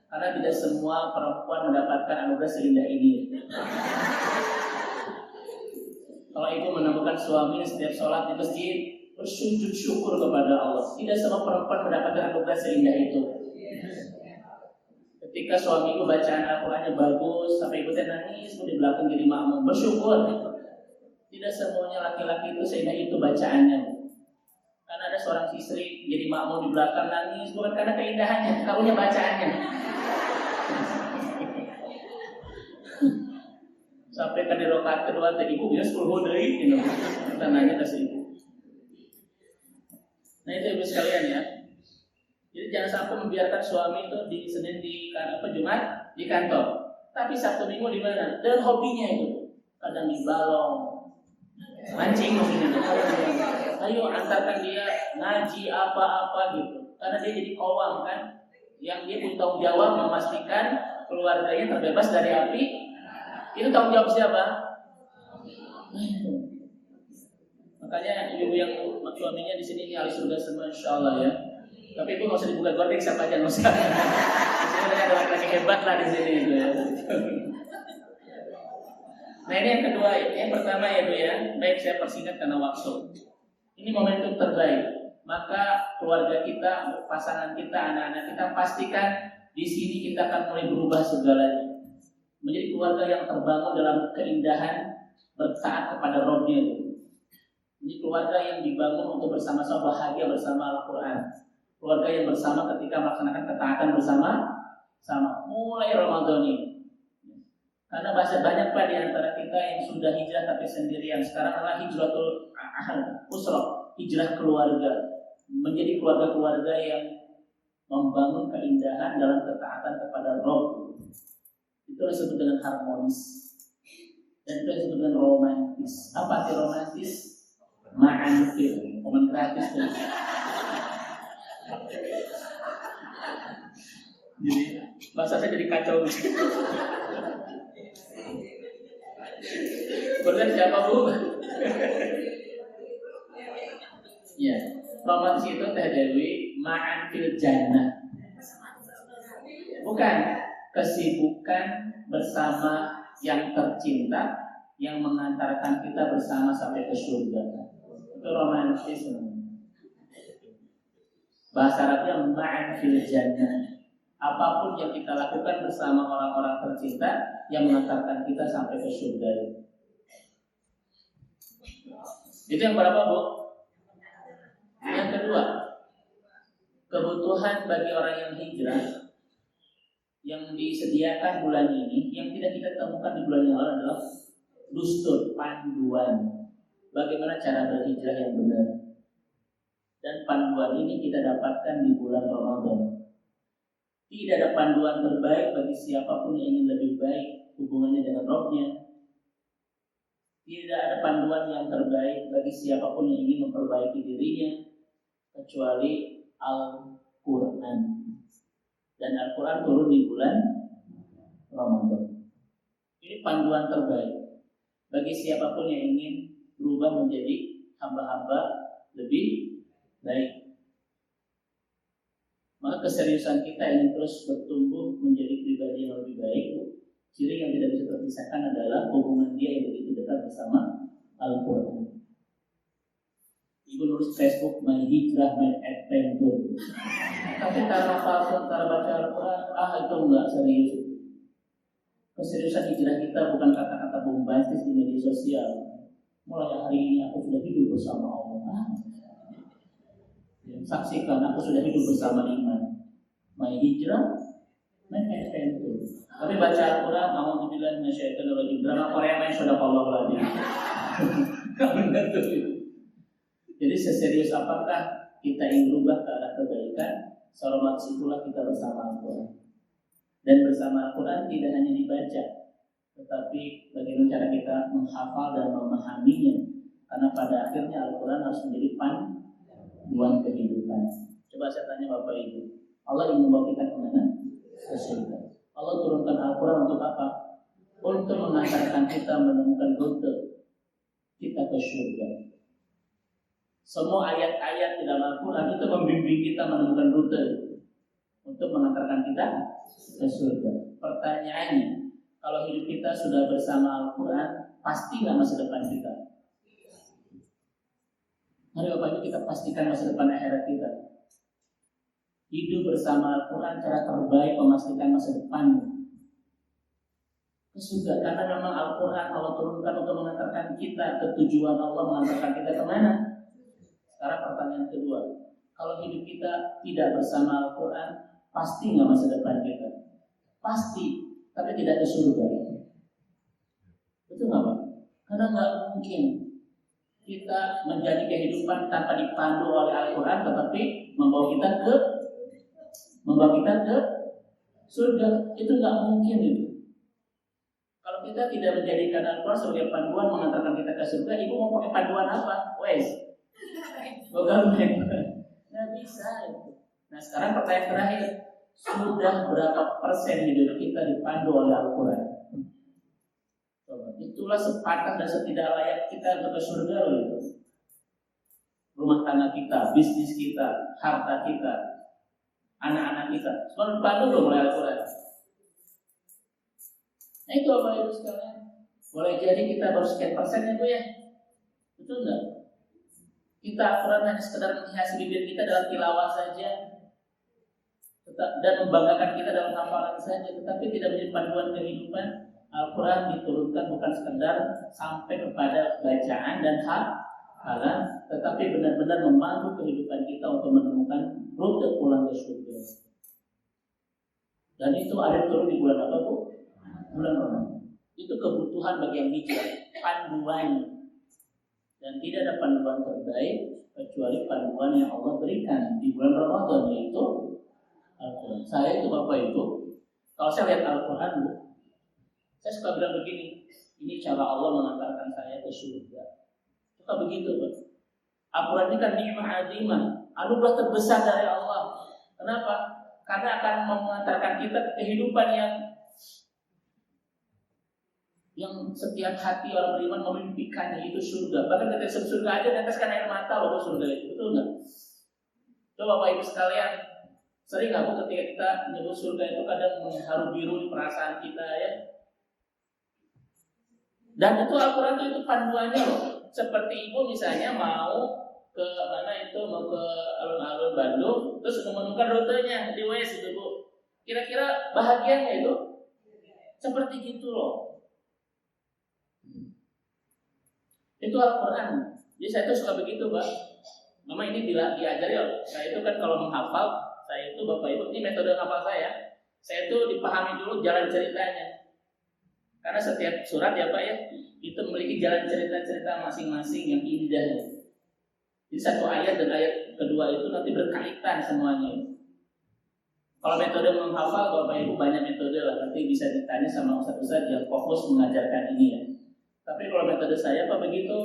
Karena tidak semua perempuan mendapatkan anugerah seindah ini. Kalau ibu menemukan suami setiap sholat di masjid bersujud syukur kepada Allah. Tidak semua perempuan mendapatkan anugerah seindah itu. Ketika suami ibu bacaan Al-Qur'annya bagus, sampai ibu nangis, di belakang jadi makmum, bersyukur. Tidak semuanya laki-laki itu seindah itu bacaannya. Karena ada seorang istri jadi makmum di belakang nangis, bukan karena keindahannya, karunya bacaannya. Sampai ke di rakaat kedua tadi ibu ya 10 deui gitu. Kita nanya ke ibu. Nah itu ibu sekalian ya. Jadi jangan sampai membiarkan suami itu di Senin di Jumat di kantor, tapi Sabtu Minggu di mana? Dan hobinya itu kadang di balong, mancing mungkin itu. Ayo antarkan dia ngaji apa-apa gitu. Karena dia jadi kowang kan, yang dia punya tanggung jawab memastikan keluarganya terbebas dari api. Itu tanggung jawab siapa? Makanya ibu yang suaminya di sini ahli surga semua insyaallah ya. Tapi itu nggak usah dibuka gorden siapa aja nggak usah. Di sini ada laki-laki hebat lah di sini itu ya. Nah ini yang kedua, yang pertama ya Bu ya. Baik saya persingkat karena waktu. Ini momentum terbaik. Maka keluarga kita, pasangan kita, anak-anak kita pastikan di sini kita akan mulai berubah segalanya. menjadi keluarga yang terbangun dalam keindahan bertaat kepada Rabb-nya itu. Ini keluarga yang dibangun untuk bersama-sama bahagia bersama Al-Quran. Keluarga yang bersama ketika melaksanakan ketaatan bersama mulai Ramadan ini. Karena banyak Pak di antara kita yang sudah hijrah tapi sendirian. Sekarang adalah hijratul usrah, hijrah keluarga. Menjadi keluarga-keluarga yang membangun keindahan dalam ketaatan kepada Rabb. Itu disebut dengan harmonis. Dan itu disebut dengan romantis. Apa arti romantis? Ma'anfil, momen gratis tuh. Jadi bahasa saya jadi kacau. Berarti siapa Bu? Ya, romantis itu Teh Dewi ma'anfil jannah. Bukan kesibukan bersama yang tercinta yang mengantarkan kita bersama sampai ke surga. Itu romantisme. Bahasa Arabnya ma'an fil jannah. Apapun yang kita lakukan bersama orang-orang tercinta yang mengantarkan kita sampai ke surga. Itu yang berapa, Bu? Yang kedua, kebutuhan bagi orang yang hijrah yang disediakan bulan ini yang tidak kita temukan di bulan yang lalu adalah dustur, panduan bagaimana cara berhijrah yang benar. Dan panduan ini kita dapatkan di bulan Ramadan. Tidak ada panduan terbaik bagi siapapun yang ingin lebih baik hubungannya dengan Rabb-nya. Tidak ada panduan yang terbaik bagi siapapun yang ingin memperbaiki dirinya kecuali Al-Quran. Dan Al-Quran turun di bulan Ramadan. Ini panduan terbaik bagi siapapun yang ingin berubah menjadi hamba-hamba lebih baik. Maka keseriusan kita ingin terus bertumbuh menjadi pribadi yang lebih baik. Ciri yang tidak bisa terpisahkan adalah hubungan dia yang begitu dekat bersama Al-Quran. Ibu nulis Facebook My Hijrah My Adventure. Tapi karena falsafah cara baca Al-Quran, itu enggak serius. Keseriusan hijrah kita bukan kata-kata bombastis di media sosial. Mulai hari ini aku sudah hidup bersama Allah. Saksikan aku sudah hidup bersama iman. My Hijrah My Adventure. Tapi baca Al-Quran, alhamdulillah minasyaitonirrajim. Drama Korea main sadaqallahu alazim. Benar tuh. Jadi seserius apakah kita ingin berubah ke arah kebaikan? Seromantis itulah kita bersama Al-Quran. Dan bersama Al-Quran tidak hanya dibaca, tetapi bagaimana cara kita menghafal dan memahaminya. Karena pada akhirnya Al-Quran harus menjadi panduan kehidupan. Coba saya tanya Bapak Ibu, Allah ingin membawa kita kemana? Ke surga. Allah turunkan Al-Quran untuk apa? Untuk mengantarkan kita menemukan rute kita ke surga. Semua ayat-ayat di dalam Al-Quran itu membimbing kita menemukan rute untuk mengantarkan kita ke surga. Pertanyaannya, kalau hidup kita sudah bersama Al-Quran, pasti nggak masa depan kita? Mari Bapak Ibu kita pastikan masa depan akhirat kita. Hidup bersama Al-Quran cara terbaik memastikan masa depan ke surga. Karena memang Al-Quran Allah turunkan untuk mengantarkan kita ke tujuan Allah, mengantarkan kita kemana? Sekarang pertanyaan kedua, kalau hidup kita tidak bersama Al-Quran, pasti nggak masa depan kita? Pasti, tapi tidak ke surga. Betul nggak Pak? Karena nggak mungkin kita menjadi kehidupan tanpa dipandu oleh Al-Quran, tetapi membawa kita ke surga. Itu nggak mungkin itu. Kalau kita tidak menjadikan Al-Quran sebagai panduan mengantarkan kita ke surga, ibu mau pakai panduan apa? Wes, bukan nggak bisa. Nah sekarang pertanyaan terakhir, sudah berapa persen hidup kita dipandu oleh Al-Quran? Itulah sepakat dan setidak layak kita untuk ke surga loh itu. Rumah tangga kita, bisnis kita, harta kita, anak-anak kita, semua dipandu loh oleh Al-Quran. Nah itu apa itu sekalian? Boleh jadi kita baru sekian persen ya Bu ya? Betul nggak? Kita Al-Quran hanya sekedar menghiasi bibir kita dalam tilawah saja, dan membanggakan kita dalam hafalan saja, tetapi tidak menjadi panduan kehidupan. Al-Quran diturunkan bukan sekedar sampai kepada bacaan dan hafalan, tetapi benar-benar memandu kehidupan kita untuk menemukan rute pulang ke surga. Dan itu ada turun di bulan apa, Bu? Bulan Ramadan. Itu kebutuhan bagi yang hijrah, panduan. Dan tidak ada panduan terbaik kecuali panduan yang Allah berikan di bulan Ramadan, yaitu Al-Quran. Saya itu Bapak Ibu, kalau saya lihat Al-Quran, Bu, saya suka bilang begini, ini cara Allah mengantarkan saya ke surga. Suka begitu, Pak. Al-Quran ini kan nikmah azimah, anugerah terbesar dari Allah. Kenapa? Karena akan mengantarkan kita ke kehidupan yang setiap hati orang beriman memimpikan, yaitu surga. Bahkan ketika surga aja neteskan air mata loh surga itu, betul nggak? Coba Bapak Ibu sekalian, sering nggak Bu ketika kita menyebut surga itu kadang mengharu biru di perasaan kita ya? Dan itu Al-Quran itu panduannya loh. Seperti ibu misalnya mau ke mana itu, mau ke alun-alun Bandung, terus menemukan rutenya di Waze itu Bu. Kira-kira bahagianya itu seperti gitu loh. Itu Al-Quran. Jadi saya tuh suka begitu, Pak. Mama ini diajari loh. Saya itu kan kalau menghafal, saya itu Bapak Ibu, ini metode hafal saya. Saya itu dipahami dulu jalan ceritanya. Karena setiap surat ya Pak ya, itu memiliki jalan cerita-cerita masing-masing yang indah. Jadi satu ayat dan ayat kedua itu nanti berkaitan semuanya. Kalau metode menghafal Bapak Ibu banyak metode lah, nanti bisa ditanya sama ustaz-ustaz yang fokus mengajarkan ini ya. Tapi kalau metode saya Pak begitu,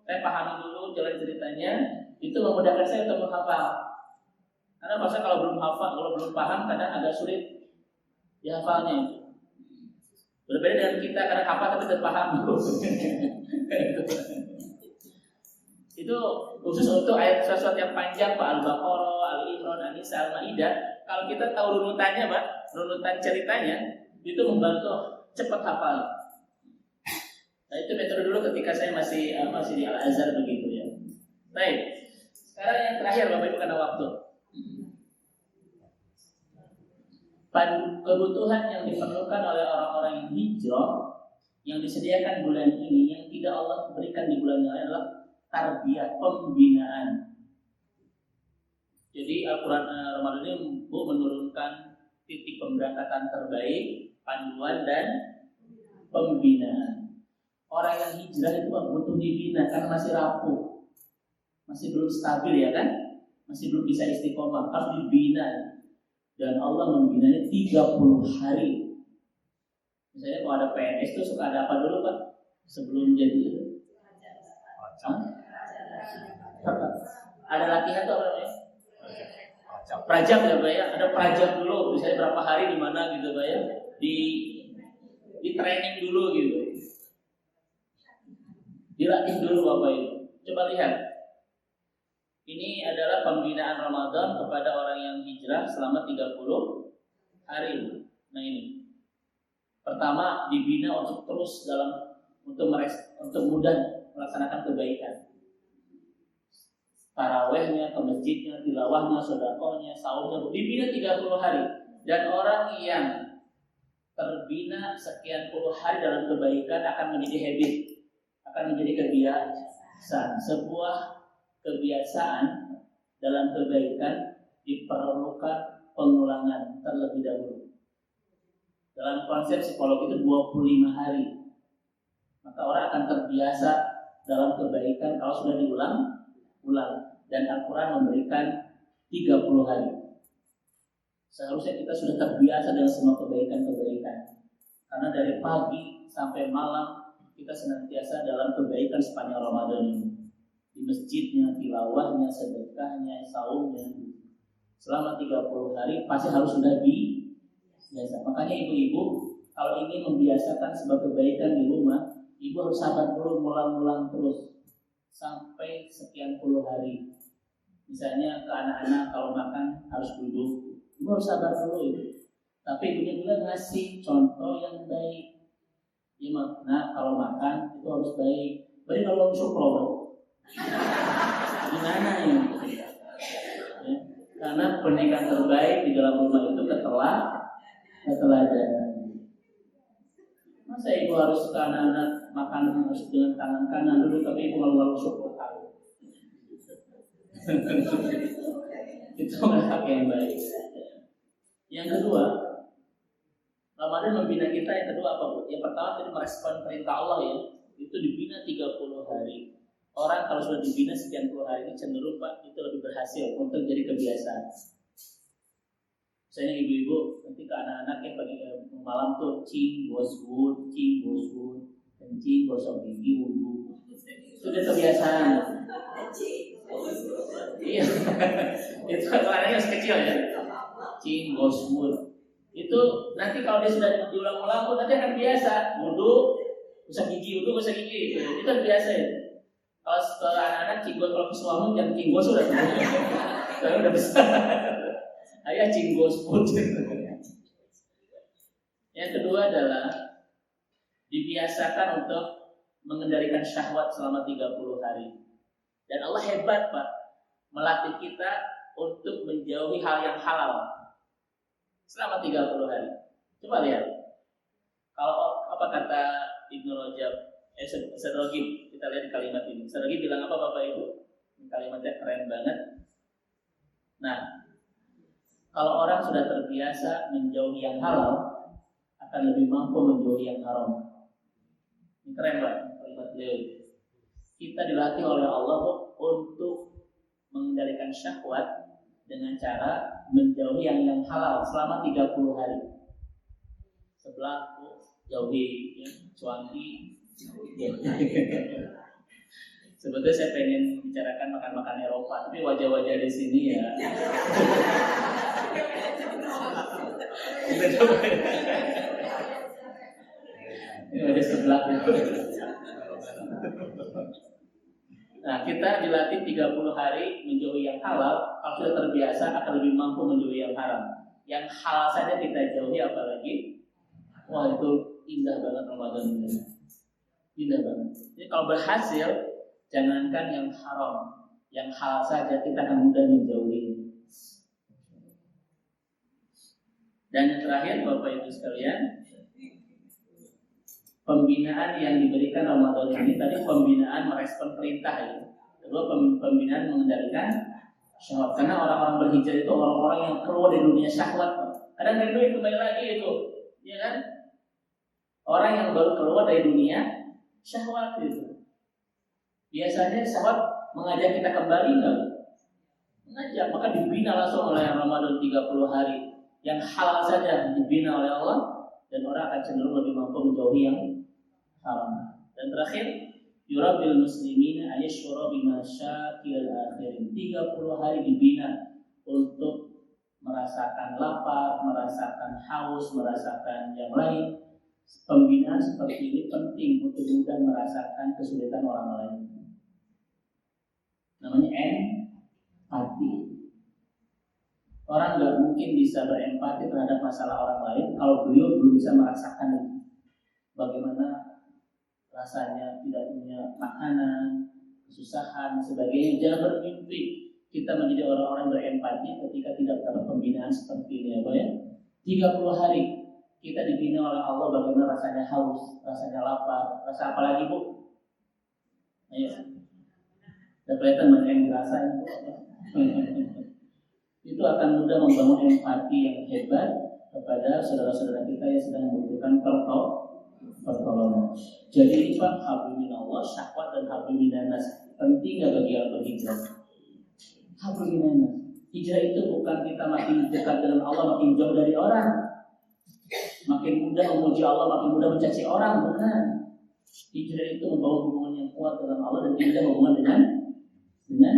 saya pahami dulu jalan ceritanya, itu memudahkan saya untuk menghafal. Karena masa kalau belum hafal, kalau belum paham kadang agak sulit dihafalnya itu. Berbeda dengan kita karena hafal tapi tidak paham dulu. Itu khusus untuk ayat sesuatu yang panjang Pak, Al-Baqarah, Al-Imran, An-Nisa, Al-Maidah. Kalau kita tahu runutannya Pak, runutan ceritanya, itu membantu cepat hafal. Nah itu metode dulu ketika saya masih di Al-Azhar begitu ya. Baik. Sekarang yang terakhir Bapak Ibu karena waktu. Kebutuhan yang diperlukan oleh orang-orang yang hijrah yang disediakan bulan ini yang tidak Allah berikan di bulan yang lain adalah tarbiyah, pembinaan. Jadi Al-Quran Ramadan ini menurunkan titik pemberangkatan terbaik, panduan dan pembinaan. Orang yang hijrah itu butuh dibina karena masih rapuh, masih belum stabil ya kan, masih belum bisa istiqomah, harus dibina. Dan Allah membinanya 30 hari. Misalnya kalau ada PNS itu suka ada apa dulu Pak? Sebelum jadi ada latihan tuh apa namanya? Prajab ya Pak ya? Ada prajab dulu, misalnya berapa hari di mana gitu Pak ya? Di training dulu gitu. Dilatih dulu Bapak Ibu. Coba lihat. Ini adalah pembinaan Ramadan kepada orang yang hijrah selama 30 hari. Nah ini. Pertama dibina untuk terus untuk mudah melaksanakan kebaikan. Tarawehnya, ke masjidnya, tilawahnya, sedekahnya, saumnya dibina 30 hari. Dan orang yang terbina sekian puluh hari dalam kebaikan akan menjadi habit, akan menjadi kebiasaan. Sebuah kebiasaan dalam kebaikan diperlukan pengulangan terlebih dahulu. Dalam konsep psikologi itu 25 hari. Maka orang akan terbiasa dalam kebaikan kalau sudah diulang. Dan Al-Quran memberikan 30 hari. Seharusnya kita sudah terbiasa dengan semua kebaikan-kebaikan. Karena dari pagi sampai malam kita senantiasa dalam kebaikan sepanjang Ramadan ini. Di masjidnya, tilawahnya, sedekahnya, saumnya. Selama 30 hari pasti harus sudah biasa. Makanya ibu-ibu kalau ingin membiasakan sebuah kebaikan di rumah, ibu harus sabar dulu, ngulang-ngulang terus sampai sekian puluh hari. Misalnya ke anak-anak kalau makan harus duduk, ibu harus sabar dulu itu. Tapi ibunya juga ngasih contoh yang baik. Ya, nah kalau makan itu harus baik. Beri nolong syukur. Gimana ya? Karena pernikahan terbaik di dalam rumah itu keteladanan. Masa ibu harus ke anak-anak makan harus dengan tangan kanan dulu, tapi ibu malu-malu syukur tahu. Itu hak yang baik. Yang kedua, Ramadan membina kita. Yang kedua apa, Bu? Yang pertama tadi merespon perintah Allah ya. Itu dibina 30 hari. Orang kalau sudah dibina sekian puluh hari ini cenderung Pak itu lebih berhasil untuk jadi kebiasaan. Misalnya ibu-ibu nanti ke anak-anaknya pagi malam tuh cing goswood, kencing gosok gigi, wudhu. Itu udah kebiasaan. Iya, itu anaknya masih kecil ya. Cing goswood. Itu nanti kalau dia sudah diulang-ulang nanti akan biasa. Wudhu, gosok gigi, itu biasa ya. Kalau ke anak-anak cinggo, kalau ke suami jangan cinggo sudah. Saya udah besar. Ayah cinggo sebut. Yang kedua adalah dibiasakan untuk mengendalikan syahwat selama 30 hari. Dan Allah hebat Pak, melatih kita untuk menjauhi hal yang halal selama 30 hari. Coba lihat. Kalau apa kata Ibnu Rajab, Sadrogi, kita lihat di kalimat ini. Sadrogi bilang apa Bapak Ibu? Kalimatnya keren banget. Nah, kalau orang sudah terbiasa menjauhi yang halal, akan lebih mampu menjauhi yang haram. Ini keren Pak, kalimat beliau. Kita dilatih oleh Allah untuk mengendalikan syahwat dengan cara menjauhi yang halal selama 30 hari. Sebelah jauhi ya, cuanki. Sebetulnya saya pengen bicarakan makan-makan Eropa, tapi wajah-wajah di sini ya. Kita coba. Ini wajah sebelah itu. Nah, kita dilatih 30 hari menjauhi yang halal. Kalau sudah terbiasa akan lebih mampu menjauhi yang haram. Yang halal saja kita jauhi, apalagi wah itu indah banget Ramadan ini. Indah banget. Jadi kalau berhasil, jangankan yang haram, yang halal saja kita akan mudah menjauhi. Dan yang terakhir Bapak Ibu sekalian, pembinaan yang diberikan Ramadan ini tadi pembinaan merespon perintah ya. Kedua pembinaan mengendalikan syahwat. Karena orang-orang berhijrah itu orang-orang yang keluar dari dunia syahwat. Kadang rindu kembali lagi itu, ya kan? Orang yang baru keluar dari dunia syahwat itu. Biasanya syahwat mengajak kita kembali enggak? Mengajak, maka dibina langsung oleh Ramadan 30 hari. Yang halal saja dibina oleh Allah, dan orang akan cenderung lebih mampu menjauhi yang haram. Dan terakhir, yurabil muslimin ayyashura bima syakil akhirin. 30 hari dibina untuk merasakan lapar, merasakan haus, merasakan yang lain. Pembinaan seperti ini penting untuk mudah merasakan kesulitan orang lain. Namanya empati. Orang nggak mungkin bisa berempati terhadap masalah orang lain kalau beliau belum bisa merasakan bagaimana rasanya tidak punya makanan, kesusahan, sebagainya. Jangan bermimpi kita menjadi orang-orang berempati ketika tidak dapat pembinaan seperti ini, apa ya? 30 hari kita dibina oleh Allah bagaimana rasanya haus, rasanya lapar, rasa apa lagi Bu? Ayo, udah kelihatan mana yang dirasain Bu? Itu akan mudah membangun empati yang hebat kepada saudara-saudara kita yang sedang membutuhkan pertolongan. Jadi ini Pak, hablum minallah, syahwat dan hablum minanas. Penting nggak bagi orang berhijrah? Hablum minanas. Hijrah itu bukan kita makin dekat dengan Allah, makin jauh dari orang, makin mudah memuji Allah, makin mudah mencaci orang, bukan. Hijrah itu membangun hubungan yang kuat dengan Allah dan tidak hubungan dengan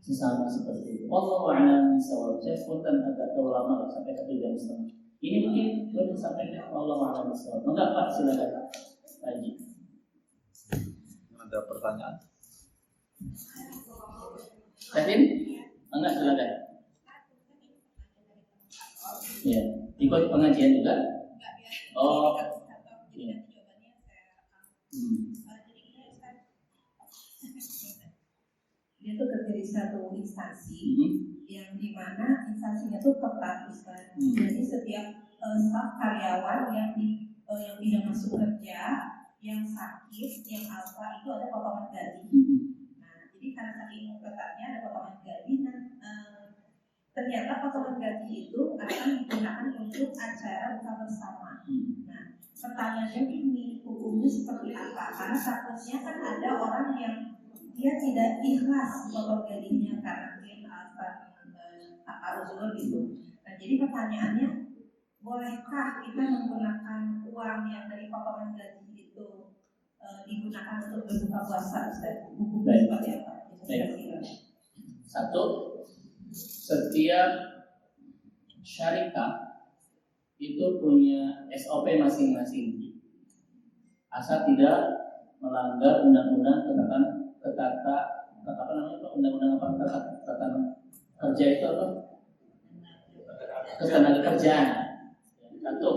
sesama seperti itu. Wallahu a'lam bishawab. Saya spontan agak terlalu lama sampai 1 jam setengah. Ini mungkin boleh disampaikan. Wallahu a'lam bishawab. Enggak Pak, silakan. Haji. Ada pertanyaan? Kevin? Enggak, silakan. Ya, ikut pengajian juga? Oh, iya. Dia tuh kerja di satu instansi yang dimana instansinya tuh ketat Ustaz. Jadi setiap staf karyawan yang yang tidak masuk kerja, yang sakit, yang apa itu ada potongan gaji. Nah, jadi karena saking ketatnya ada potongan gaji, dan ternyata potongan gaji itu akan digunakan untuk acara buka bersama. Nah, pertanyaannya ini hukumnya seperti apa? Karena takutnya kan ada orang yang dia tidak ikhlas potong gajinya karena mungkin alasan aruzul gitu. Nah, jadi pertanyaannya, bolehkah kita menggunakan uang yang dari potongan gaji itu digunakan untuk berbuka puasa? Hukumnya seperti apa? Satu, setiap syarikat itu punya SOP masing-masing, asal tidak melanggar undang-undang tata kerja itu apa? Ketenagakerjaan. Satu,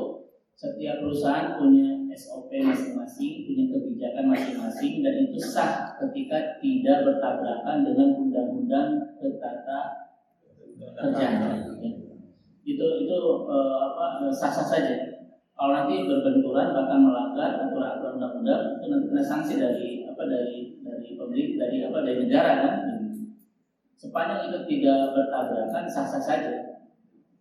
setiap perusahaan punya SOP masing-masing, punya kebijakan masing-masing, dan itu sah ketika tidak bertabrakan dengan undang-undang ketenagakerjaan. Itu sah-sah saja. Kalau nanti berbenturan bahkan melanggar aturan undang-undang, itu nanti kena sanksi dari pemerintah, dari negara kan. Sepanjang itu tidak bertabrakan, sah-sah saja.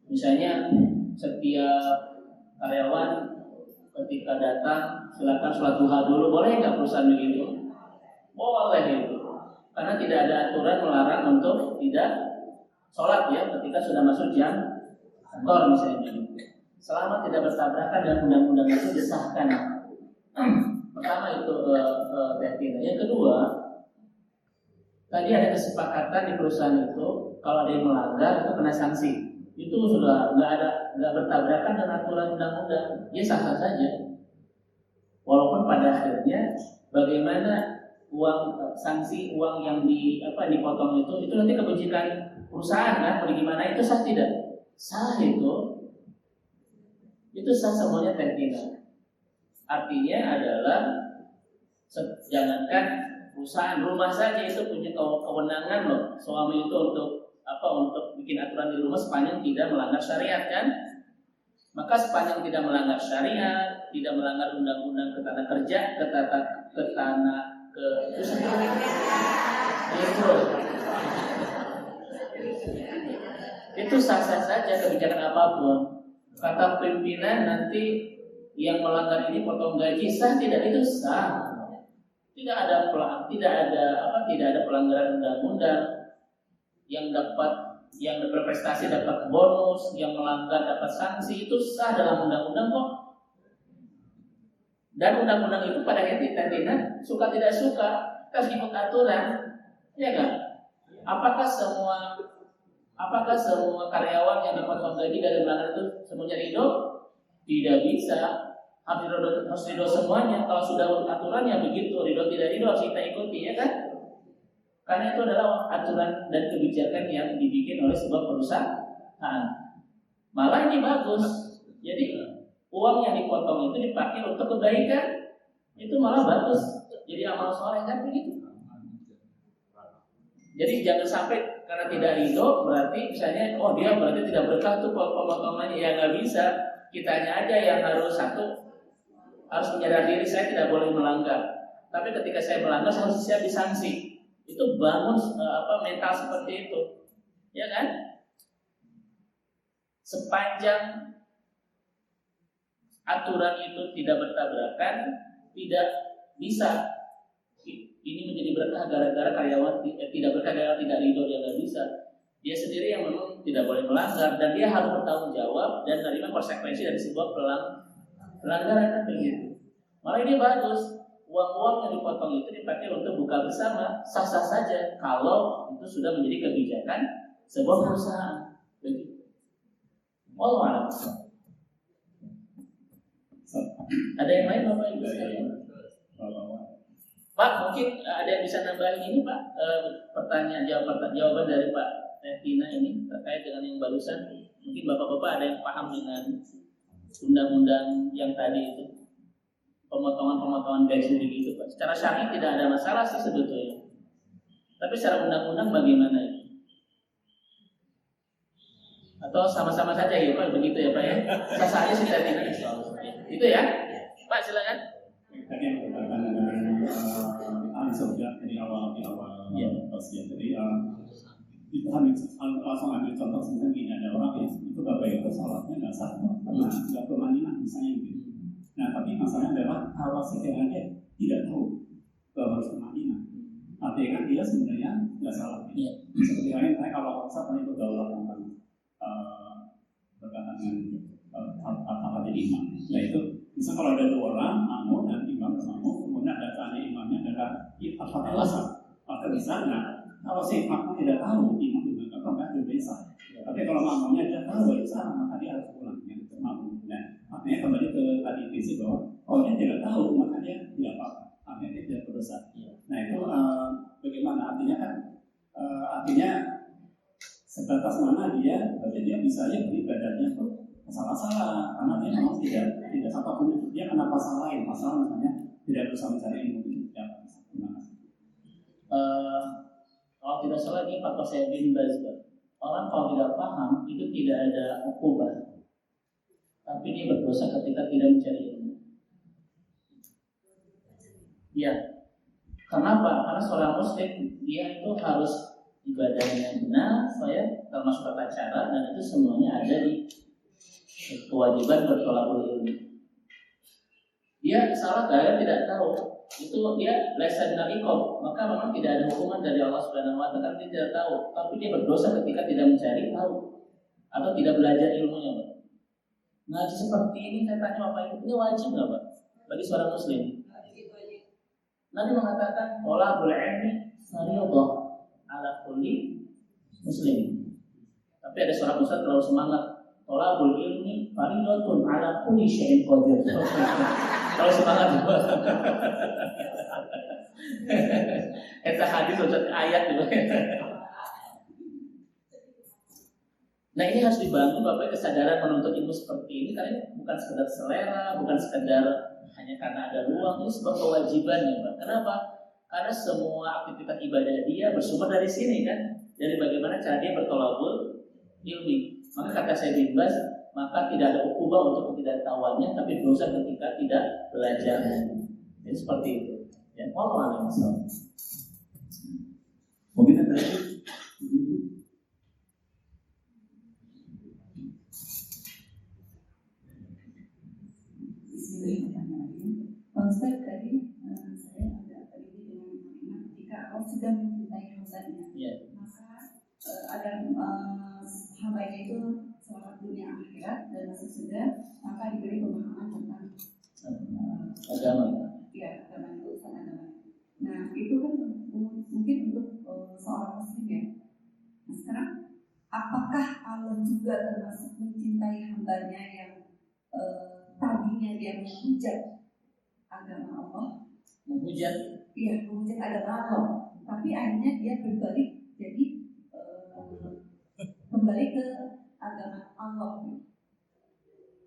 Misalnya setiap karyawan ketika datang silakan sholat duha dulu, boleh nggak perusahaan begitu? Boleh itu, karena tidak ada aturan melarang untuk tidak sholat ya ketika sudah masuk jam kantor misalnya. Selama tidak bertabrakan dan undang-undang itu disahkan. Pertama itu tekniknya. Yang kedua, tadi ada kesepakatan di perusahaan itu kalau ada yang melanggar itu kena sanksi. Itu sudah nggak bertabrakan dengan aturan undang-undang, ya sah-sah saja. Walaupun pada akhirnya bagaimana sanksi uang yang dipotong itu nanti kebijakan perusahaan kan, bagaimana itu sah tidak? Sah itu sah semuanya teknikal. Artinya adalah jangankan perusahaan, rumah saja itu punya kewenangan loh suami itu untuk bikin aturan di rumah sepanjang tidak melanggar syariat kan. Maka sepanjang tidak melanggar syariat, tidak melanggar undang-undang ketenagakerjaan, itu sah-sah saja kebijakan apapun. Kata pimpinan nanti yang melanggar ini potong gaji, sah tidak? Itu sah. Tidak ada pelanggaran undang-undang. Yang berprestasi dapat bonus, yang melanggar dapat sanksi, itu sah dalam undang-undang kok. Dan undang-undang itu pada akhirnya suka tidak suka harus ikut aturan, ya kan? Apakah semua karyawan yang dipotong gaji dari melanggar itu semuanya ridho? Tidak bisa. Harus ridho semuanya. Kalau sudah aturannya begitu, ridho tidak ridho harus kita ikuti, ya kan? Karena itu adalah aturan dan kebijakan yang dibikin oleh sebuah perusahaan. Malah ini bagus. Jadi uang yang dipotong itu dipakai untuk kebaikan, itu malah bagus. Jadi amal soleh kan begitu. Jadi jangan sampai karena tidak ridho berarti misalnya dia berarti tidak berkah tuh pemotongannya, ya nggak bisa. Kitanya aja yang harus menyadari diri, saya tidak boleh melanggar. Tapi ketika saya melanggar saya harus siap disanksi. Itu bangun mental seperti itu, ya kan? Sepanjang aturan itu tidak bertabrakan, tidak bisa ini menjadi berkah gara-gara karyawan tidak berkah gara-gara tidak ridho, dia nggak bisa. Dia sendiri yang memang tidak boleh melanggar dan dia harus bertanggung jawab dan menerima konsekuensi dari sebuah pelanggaran kan begitu. Malah ini bagus. Uang-uang yang dipotong itu dipakai untuk buka bersama, sah-sah saja kalau itu sudah menjadi kebijakan sebuah perusahaan. Begitu. Wallahu a'lam. Ada yang lain Bapak Ibu sekalian? Pak, mungkin ada yang bisa nambahin ini Pak, jawaban dari Pak Tina ini terkait dengan yang barusan. Mungkin Bapak-bapak ada yang paham dengan undang-undang yang tadi itu, pemotongan gaji begitu Pak. Secara syar'i tidak ada masalah sih sebetulnya. Tapi secara undang-undang bagaimana ini? Atau sama-sama saja ya Pak, begitu ya Pak ya? Sah-sah aja sih tadi. Itu ya. Pak silakan. Tadi yang berkaitan dengan ahli surga di awal tausiah tadi itu langsung ambil contoh sebenarnya gini, ada orang yang itu bapak itu sholatnya nggak sah karena nggak bermandilah misalnya gitu. Nah tapi masalahnya adalah kalau sekiranya tidak tahu bahwa harus bermandilah, artinya kan dia sebenarnya nggak salah. Seperti halnya saya kalau saya pernah bergaul tentang berkaitan dengan apa jadi imam, yaitu misal kalau ada 2 orang, makmum dan imam bermakmum, kemudian ada tanya imamnya adalah apakah wasa, apakah bisa. Nah, kalau si makmum tidak tahu, imam juga nggak bisa. Tapi kalau makmumnya tidak tahu, itu salah, maka dia harus pulang yang makmum. Nah, artinya kembali ke tadi visi bahwa kalau dia tidak tahu, maka dia tidak apa-apa, artinya dia tidak berdosa. Nah itu bagaimana? Artinya kan, artinya sebatas mana dia, berarti dia bisa aja beribadahnya tuh salah-salah, karena dia memang tidak apapun dia kenapa salahin, masalah misalnya tidak berusaha mencari ilmu itu. Ya, terima kasih. Kalau tidak salah ini fatwa saya bin Baz. Orang kalau tidak paham itu tidak ada ukubah, tapi dia berdosa ketika tidak mencari ilmu. Ya, kenapa? Karena seorang muslim dia itu harus ibadahnya benar, supaya termasuk tata cara, dan itu semuanya ada di kewajiban bertolakul ilmu. Dia salah karena tidak tahu, itu dia lesan dari iqab, maka memang tidak ada hukuman dari Allah Subhanahu wa taala, dia tidak tahu, tapi dia berdosa ketika tidak mencari tahu atau tidak belajar ilmunya, Pak. Ngaji seperti ini saya tanya Bapak ini wajib nggak, Pak, bagi seorang muslim? Nabi mengatakan thalabul ilmi fardhun ala kulli muslim. Tapi ada seorang ustaz terlalu semangat, thalabul ilmi fardhun ala kulli syai'in qadir. Kalau semangat juga. Eta hadis ucap ayat juga. Nah ini harus dibantu Bapak kesadaran menuntut ilmu seperti ini, karena bukan sekedar selera, bukan sekedar hanya karena ada ruang, ini sebuah kewajiban ya Pak. Kenapa? Karena semua aktivitas ibadah dia bersumber dari sini kan, dari bagaimana cara dia bertolabul ilmi. Maka kata saya bebas, maka tidak ada ukubah untuk ketidaktahuannya, tapi dosa ketika tidak belajar. Jadi seperti itu. Ya, wallahu a'lam. Mungkin ada lagi. Pak Ustaz, tadi saya agak terlibat dengan kalimat ketika Allah sudah mencintai hambanya, maka ada hambanya itu selamat dunia akhirat dan masuk surga, maka diberi pemahaman tentang agama. Ya, agama itu urusan agama. Nah, itu kan mungkin untuk seorang muslim ya. Nah, sekarang apakah Allah juga termasuk mencintai hambanya yang tadinya dia menghujat agama Allah, Menghujat? Iya, menghujat agama Allah, tapi akhirnya dia berbalik jadi kembali ke agama Allah.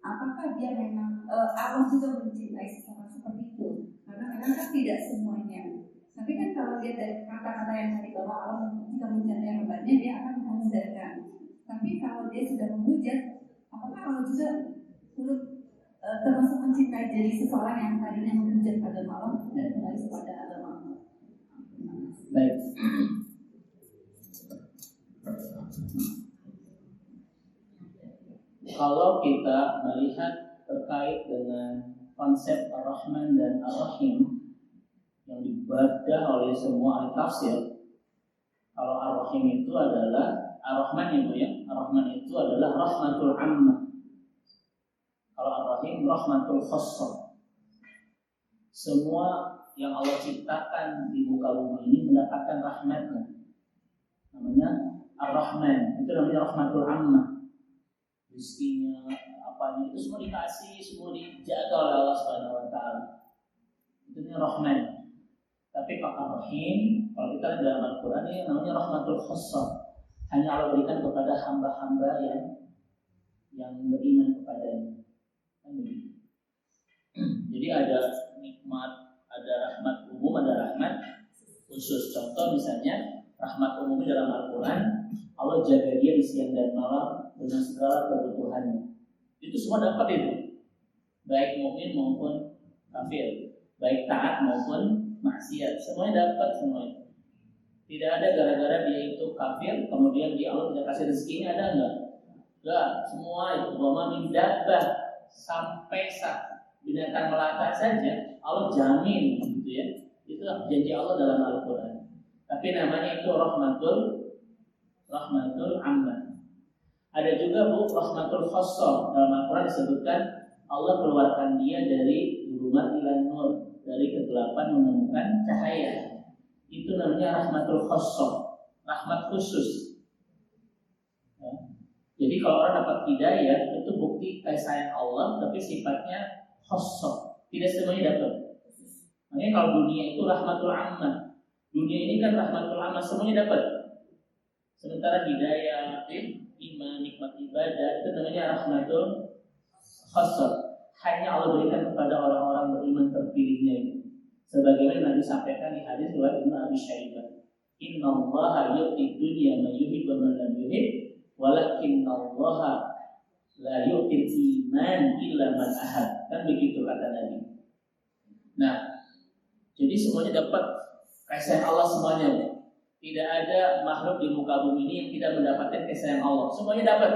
Apakah dia memang Allah juga mencintai seseorang seperti itu? Karena memang kan tidak semuanya. Tapi kan kalau dia dari kata-kata yang tadi bahwa Allah jika mencintai hambanya dia akan menghujankan. Tapi kalau dia sudah menghujat, apakah Allah juga turut termasuk mencintai jadi seseorang yang tadinya menghujat agama Allah dan kembali kepada agama Allah? Baik. Kalau kita melihat terkait dengan konsep Ar-Rahman dan Ar-Rahim yang dibadah oleh semua ahli tafsir, kalau Ar-Rahim itu adalah Ar-Rahman itu ya, Ar-Rahman itu adalah rahmatul ammah. Kalau Ar-Rahim rahmatul khassah. Semua yang Allah ciptakan di muka bumi ini mendapatkan rahmatnya. Namanya Ar-Rahman, itu namanya rahmatul ammah. Rizkinya, apanya itu semua dikasih, semua dijaga oleh Allah Subhanahu wa taala. Itu namanya Rahman. Tapi Pak Ar-Rahim, kalau kita lihat dalam Al-Qur'an ini namanya rahmatul khassah. Hanya Allah berikan kepada hamba-hamba yang beriman kepadanya. Jadi ada nikmat, ada rahmat umum, ada rahmat khusus. Contoh misalnya rahmat umum dalam Al-Quran, Allah jaga dia di siang dan malam dengan segala kebutuhannya. Itu semua dapat itu, baik mukmin maupun kafir, baik taat maupun maksiat, semuanya dapat semuanya. Tidak ada gara-gara dia itu kafir kemudian dia Allah tidak kasih rezekinya, ada enggak? Enggak, semua itu wama min dabbah, sampai binatang melata saja Allah jamin gitu ya. Itu janji Allah dalam Al-Qur'an. Tapi namanya itu rahmatul ammah. Ada juga rahmatul khassah. Dalam Al-Qur'an disebutkan Allah keluarkan dia dari dhulumat ila nur, dari kegelapan menemukan cahaya. Itu namanya rahmatul khassah, rahmat khusus. Ya. Jadi kalau orang dapat hidayah itu bukti kasih sayang Allah, tapi sifatnya khassah. Tidak semuanya dapat. Makanya kalau dunia itu rahmatul ammah. Dunia ini kan rahmatul ammah, semuanya dapat. Sementara hidayah, iman, nikmat ibadah itu namanya rahmatul khassah. Hanya Allah berikan kepada orang-orang beriman terpilihnya ini. Sebagaimana Nabi sampaikan di hadis riwayat Ibnu Abi Syaibah, "Innallaha yu'ti dunya man yuhibbu wa man lam yuhib, walakinnallaha la yu'ti iman illa man ahad." Kan begitu kata Nabi. Nah, jadi semuanya dapat kasih Allah semuanya. Tidak ada makhluk di muka bumi ini yang tidak mendapatkan kasih Allah. Semuanya dapat.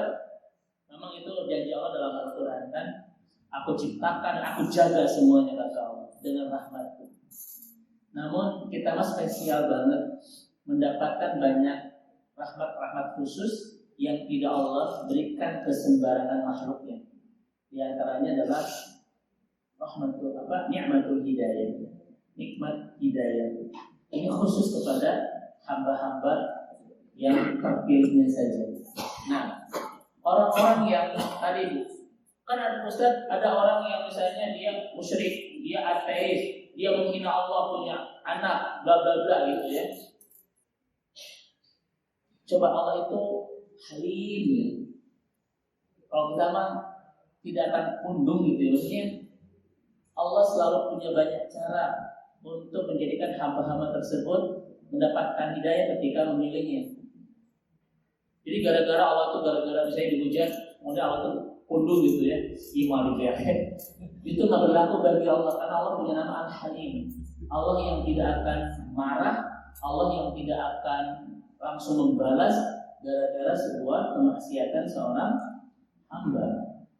Memang itu janji Allah dalam Al-Qur'an kan. Aku ciptakan, aku jaga semuanya kata Allah dengan rahmatku. Namun kita mah spesial banget mendapatkan banyak rahmat-rahmat khusus yang tidak Allah berikan ke sembarangan makhluknya. Di antaranya adalah nikmatul hidayah. Nikmat hidayah. Ini khusus kepada hamba-hamba yang terpilihnya saja. Nah, orang-orang yang tadi kan ada Ustaz, ada orang yang misalnya dia musyrik, dia ateis, dia menghina Allah, punya anak, bla bla bla gitu ya. Coba Allah itu halim ya. Kalau kita mah tidak akan pundung gitu ya. Maksudnya Allah selalu punya banyak cara untuk menjadikan hamba-hamba tersebut mendapatkan hidayah ketika memilihnya. Jadi gara-gara Allah tuh gara-gara misalnya dihujat, kemudian Allah tuh pundung gitu ya, iman gitu ya. Itu nggak berlaku bagi Allah karena Allah punya nama Al-Halim. Allah yang tidak akan marah, Allah yang tidak akan langsung membalas gara-gara sebuah kemaksiatan seorang hamba.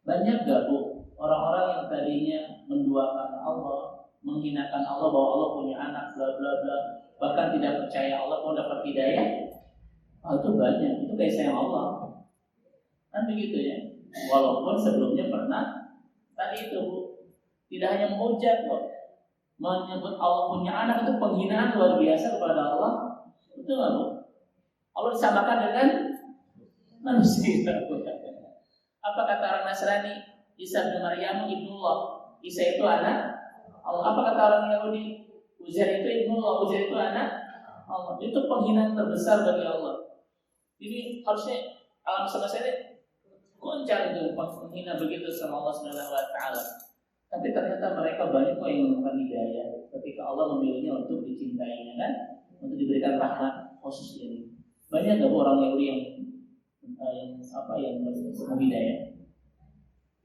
Banyak gak Bu orang-orang yang tadinya menduakan Allah, menghinakan Allah bahwa Allah punya anak, bla bla bla, bahkan tidak percaya Allah mau dapat hidayah. Itu banyak, itu kayak sayang Allah. Kan begitu ya. Walaupun sebelumnya pernah tadi itu Bu, tidak hanya menghujat kok, menyebut Allah punya anak itu penghinaan luar biasa kepada Allah. Betul nggak Bu? Allah disamakan dengan manusia. Apa kata orang Nasrani? Isa bin Maryam ibnullah. Isa itu anak Allah. Apa kata orang Yahudi? Uzair itu ibnullah. Uzair itu anak Allah. Itu penghinaan terbesar bagi Allah. Jadi harusnya alam semesta ini goncang itu menghina begitu sama Allah Subhanahu wa taala. Tapi ternyata mereka banyak kok yang menemukan hidayah ketika Allah memilihnya untuk dicintainya kan, untuk diberikan rahmat khusus ini. Banyak enggak orang Yahudi yang menemu hidayah.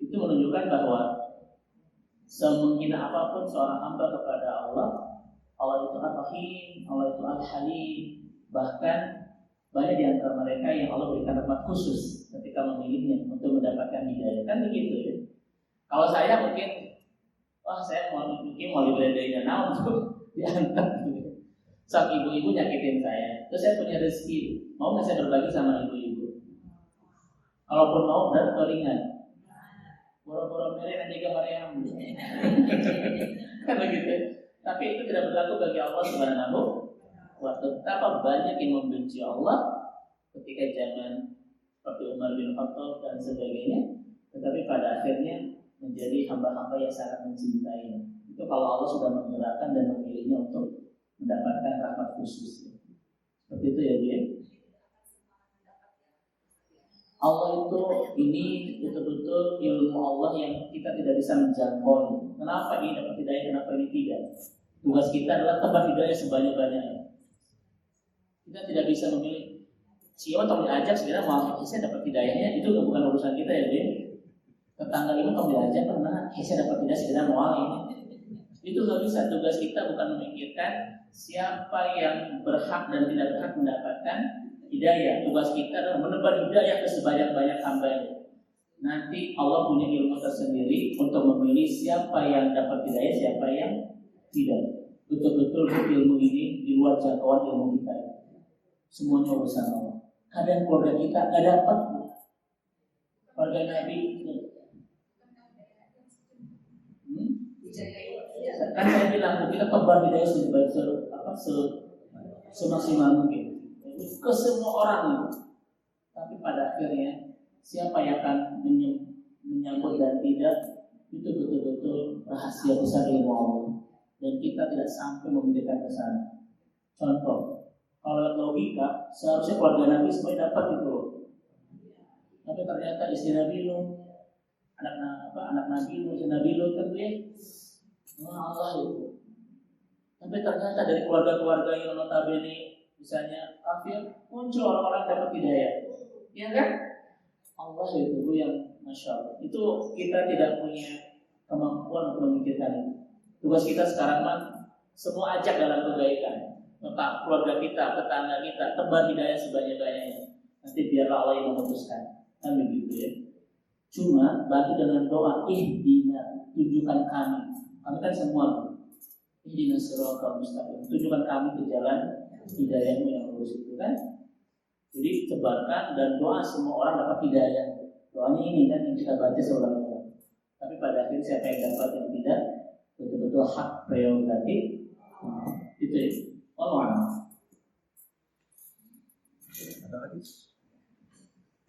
Itu menunjukkan bahwa semenghina apapun seorang hamba kepada Allah, Allah itu Ar-Rahim, Allah itu Al-Halim. Bahkan banyak di antara mereka yang Allah berikan rahmat khusus ketika memilihnya untuk mendapatkan hidayah. Kan begitu ya. Kalau saya mungkin, saya mau dibeladain naon untuk diantar gitu. Saat ibu-ibu nyakitin saya, terus saya punya rezeki, mau nggak saya berbagi sama ibu-ibu? Kalaupun mau, berat atau ringan? Boro-boro mere nanti ke Maryam. Kan begitu. Tapi itu tidak berlaku bagi Allah Subhanahu. Betapa banyak yang membenci Allah ketika zaman seperti Umar bin Khattab dan sebagainya, tetapi pada akhirnya menjadi hamba-hamba yang sangat mencintainya. Itu kalau Allah sudah menggerakkan dan memilihnya untuk mendapatkan rahmat khusus. Seperti itu ya Bu ya. Allah itu ini betul-betul ilmu Allah yang kita tidak bisa menjangkau. Kenapa ini dapat hidayah, kenapa ini tidak? Tugas kita adalah tebar hidayah sebanyak-banyaknya. Kita tidak bisa memilih siapa tolong diajak sebenarnya mau saya dapat hidayahnya, itu bukan urusan kita ya Bu. Tetangga ini tolong diajak karena saya dapat hidayah sebenarnya mau ini. Itu nggak bisa. Tugas kita bukan memikirkan siapa yang berhak dan tidak berhak mendapatkan hidayah. Tugas kita adalah menebar hidayah ke sebanyak-banyak hamba-Nya. Nanti Allah punya ilmu tersendiri untuk memilih siapa yang dapat hidayah, siapa yang tidak. Betul-betul ilmu ini di luar jangkauan ilmu kita. Semuanya urusan Allah. Kadang keluarga kita nggak dapat. Keluarga Nabi kan saya bilang kita tebar hidayah semaksimal mungkin ke semua orang. Tapi pada akhirnya siapa yang akan menyambut dan tidak, itu betul-betul rahasia besar ilmu Allah, dan kita tidak sampai memikirkan ke sana. Contoh, kalau logika seharusnya keluarga Nabi semuanya dapat itu loh. Tapi ternyata istri Nabi Nuh, anak Nabi Nuh, istri Nabi Nuh kan ya, Allah itu. Tapi ternyata dari keluarga-keluarga yang notabene misalnya kafir, muncul orang-orang dapat hidayah. Ya kan? Allah itu yang Masya Allah. Itu kita tidak punya kemampuan untuk memikirkan itu. Tugas kita sekarang mah semua ajak dalam kebaikan. Maka keluarga kita, tetangga kita, tebar hidayah sebanyak-banyaknya. Nanti biarlah Allah yang memutuskan. Kan begitu ya. Cuma bantu dengan doa, ihdina, tunjukkan kami. Kami kan semua ihdina siratal mustaqim. Tunjukkan kami ke jalan hidayahmu yang lurus itu kan. Jadi sebarkan dan doa semua orang dapat hidayah. Doanya ini kan yang kita baca seulang-ulang. Tapi pada akhirnya siapa yang dapat yang tidak, betul-betul hak prerogatif. Itu ya. Allah. Ada lagi?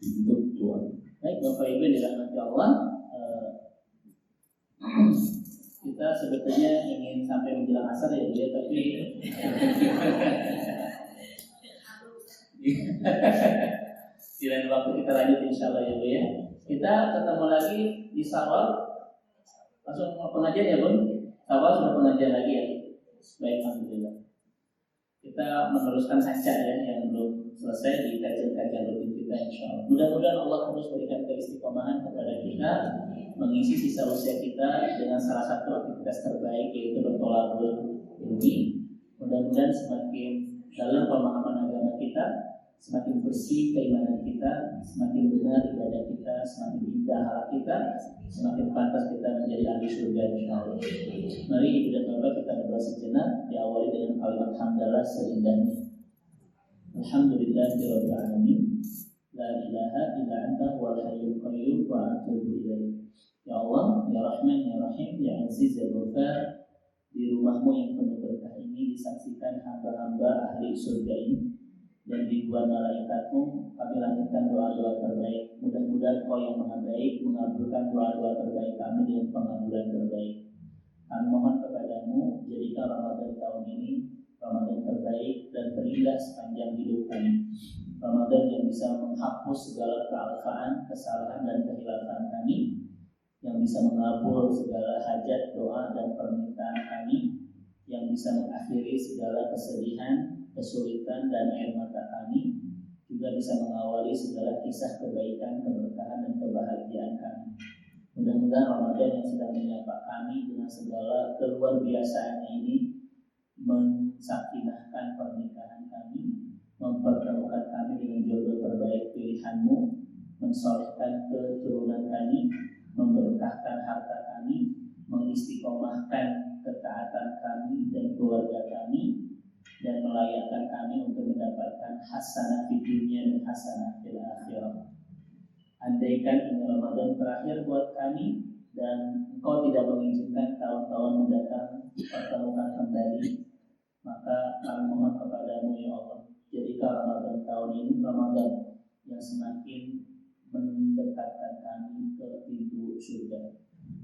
Untuk doa. Baik Bapak Ibu yang dirahmati Allah, kita sebetulnya ingin sampai menjelang asar ya Bu ya, tapi di lain waktu kita lanjut insya Allah ya Bu ya. Kita ketemu lagi di Sawal. Langsung pengajian ya Bun. Sawal sudah pengajian lagi ya. Baik, alhamdulillah. Kita meneruskan saja ya yang belum selesai di kajian-kajian rutin kita insya Allah. Mudah-mudahan Allah terus berikan keistiqomahan kepada kita, mengisi sisa usia kita dengan salah satu aktivitas terbaik yaitu bertolabul ilmi. Mudah-mudahan semakin dalam pemahaman agama kita, semakin bersih keimanan kita, semakin benar ibadah kita, semakin indah akhlak kita, semakin pantas kita menjadi ahli surga insyaallah. Mari Ibu dan Bapak kita berdoa sejenak, diawali dengan kalimat hamdalah seindahnya. Alhamdulillahirabbil alamin. La ilaha illa anta wal hayyul qayyum wa atubu ilaik. Ya Allah, ya Rahman, ya Rahim, ya Aziz, ya Ghafar, di rumahmu yang penuh berkah ini disaksikan hamba-hamba ahli surga ini. Dan ribuan malaikatmu kami lanjutkan doa-doa terbaik. Mudah-mudahan Kau yang maha baik mengabulkan doa-doa terbaik kami dengan pengabulan terbaik. Kami mohon kepadamu, jadikan Ramadan tahun ini Ramadan terbaik dan terindah sepanjang hidup kami. Ramadan yang bisa menghapus segala kealfaan, kesalahan dan kehilafan kami, yang bisa mengabul segala hajat, doa dan permintaan kami, yang bisa mengakhiri segala kesedihan, kesulitan dan air mata kami, juga bisa mengawali segala kisah kebaikan, keberkahan dan kebahagiaan kami. Mudah-mudahan Ramadan yang sedang menyapa kami dengan segala keluar biasaannya ini mensakinahkan pernikahan kami, mempertemukan kami dengan jodoh terbaik pilihanmu, mensolehkan keturunan kami, memberkahkan harta kami, mengistiqomahkan ketaatan kami dan keluarga kami, dan melayakkan kami untuk mendapatkan hasanah di dunia dan hasanah di akhirat. Andaikan ini Ramadan terakhir buat kami dan Engkau tidak mengizinkan tahun-tahun mendatang pertemukan kembali, maka kami mohon kepadamu ya Allah, jadikan Ramadan tahun ini Ramadan yang semakin mendekatkan kami ke pintu surga.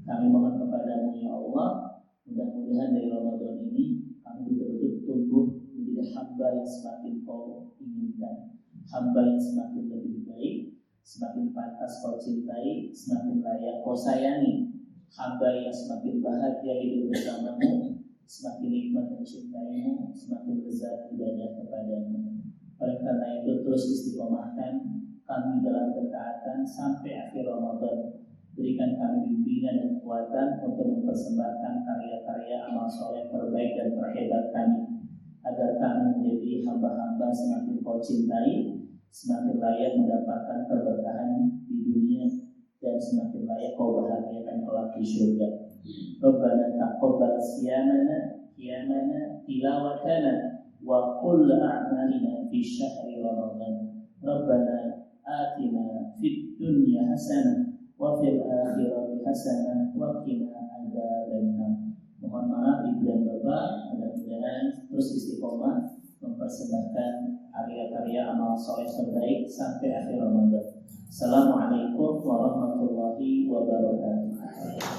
Kami mohon kepadamu ya Allah, mudah-mudahan dari Ramadan ini kami betul-betul tumbuh menjadi hamba yang semakin Kau inginkan, hamba yang semakin lebih baik, semakin pantas Kau cintai, semakin layak Kau sayangi, hamba yang semakin bahagia hidup bersamamu, semakin nikmat mencintaimu, semakin lezat ibadah kepadamu. Oleh karena itu terus istiqomahkan kami dalam ketaatan sampai akhir Ramadan, Berikan kami bimbingan dan kekuatan untuk mempersembahkan karya-karya amal soleh terbaik dan terhebat kami, agar kami menjadi hamba-hamba semakin kau cintai, semakin layak mendapatkan keberkahan di dunia, dan semakin layak kau bahagiakan kelak di surga. Rabbana taqabbal qiyamana tilawatana wa qul a'malina fi syahri Ramadan. Rabbana atina fid dunya hasanah wa fil akhirati hasanah wa qina adzabannar. Mohon maaf Ibu dan Bapak, mudah-mudahan terus istiqomah mempersembahkan karya-karya amal soleh terbaik sampai akhir Ramadan. Assalamualaikum warahmatullahi wabarakatuh.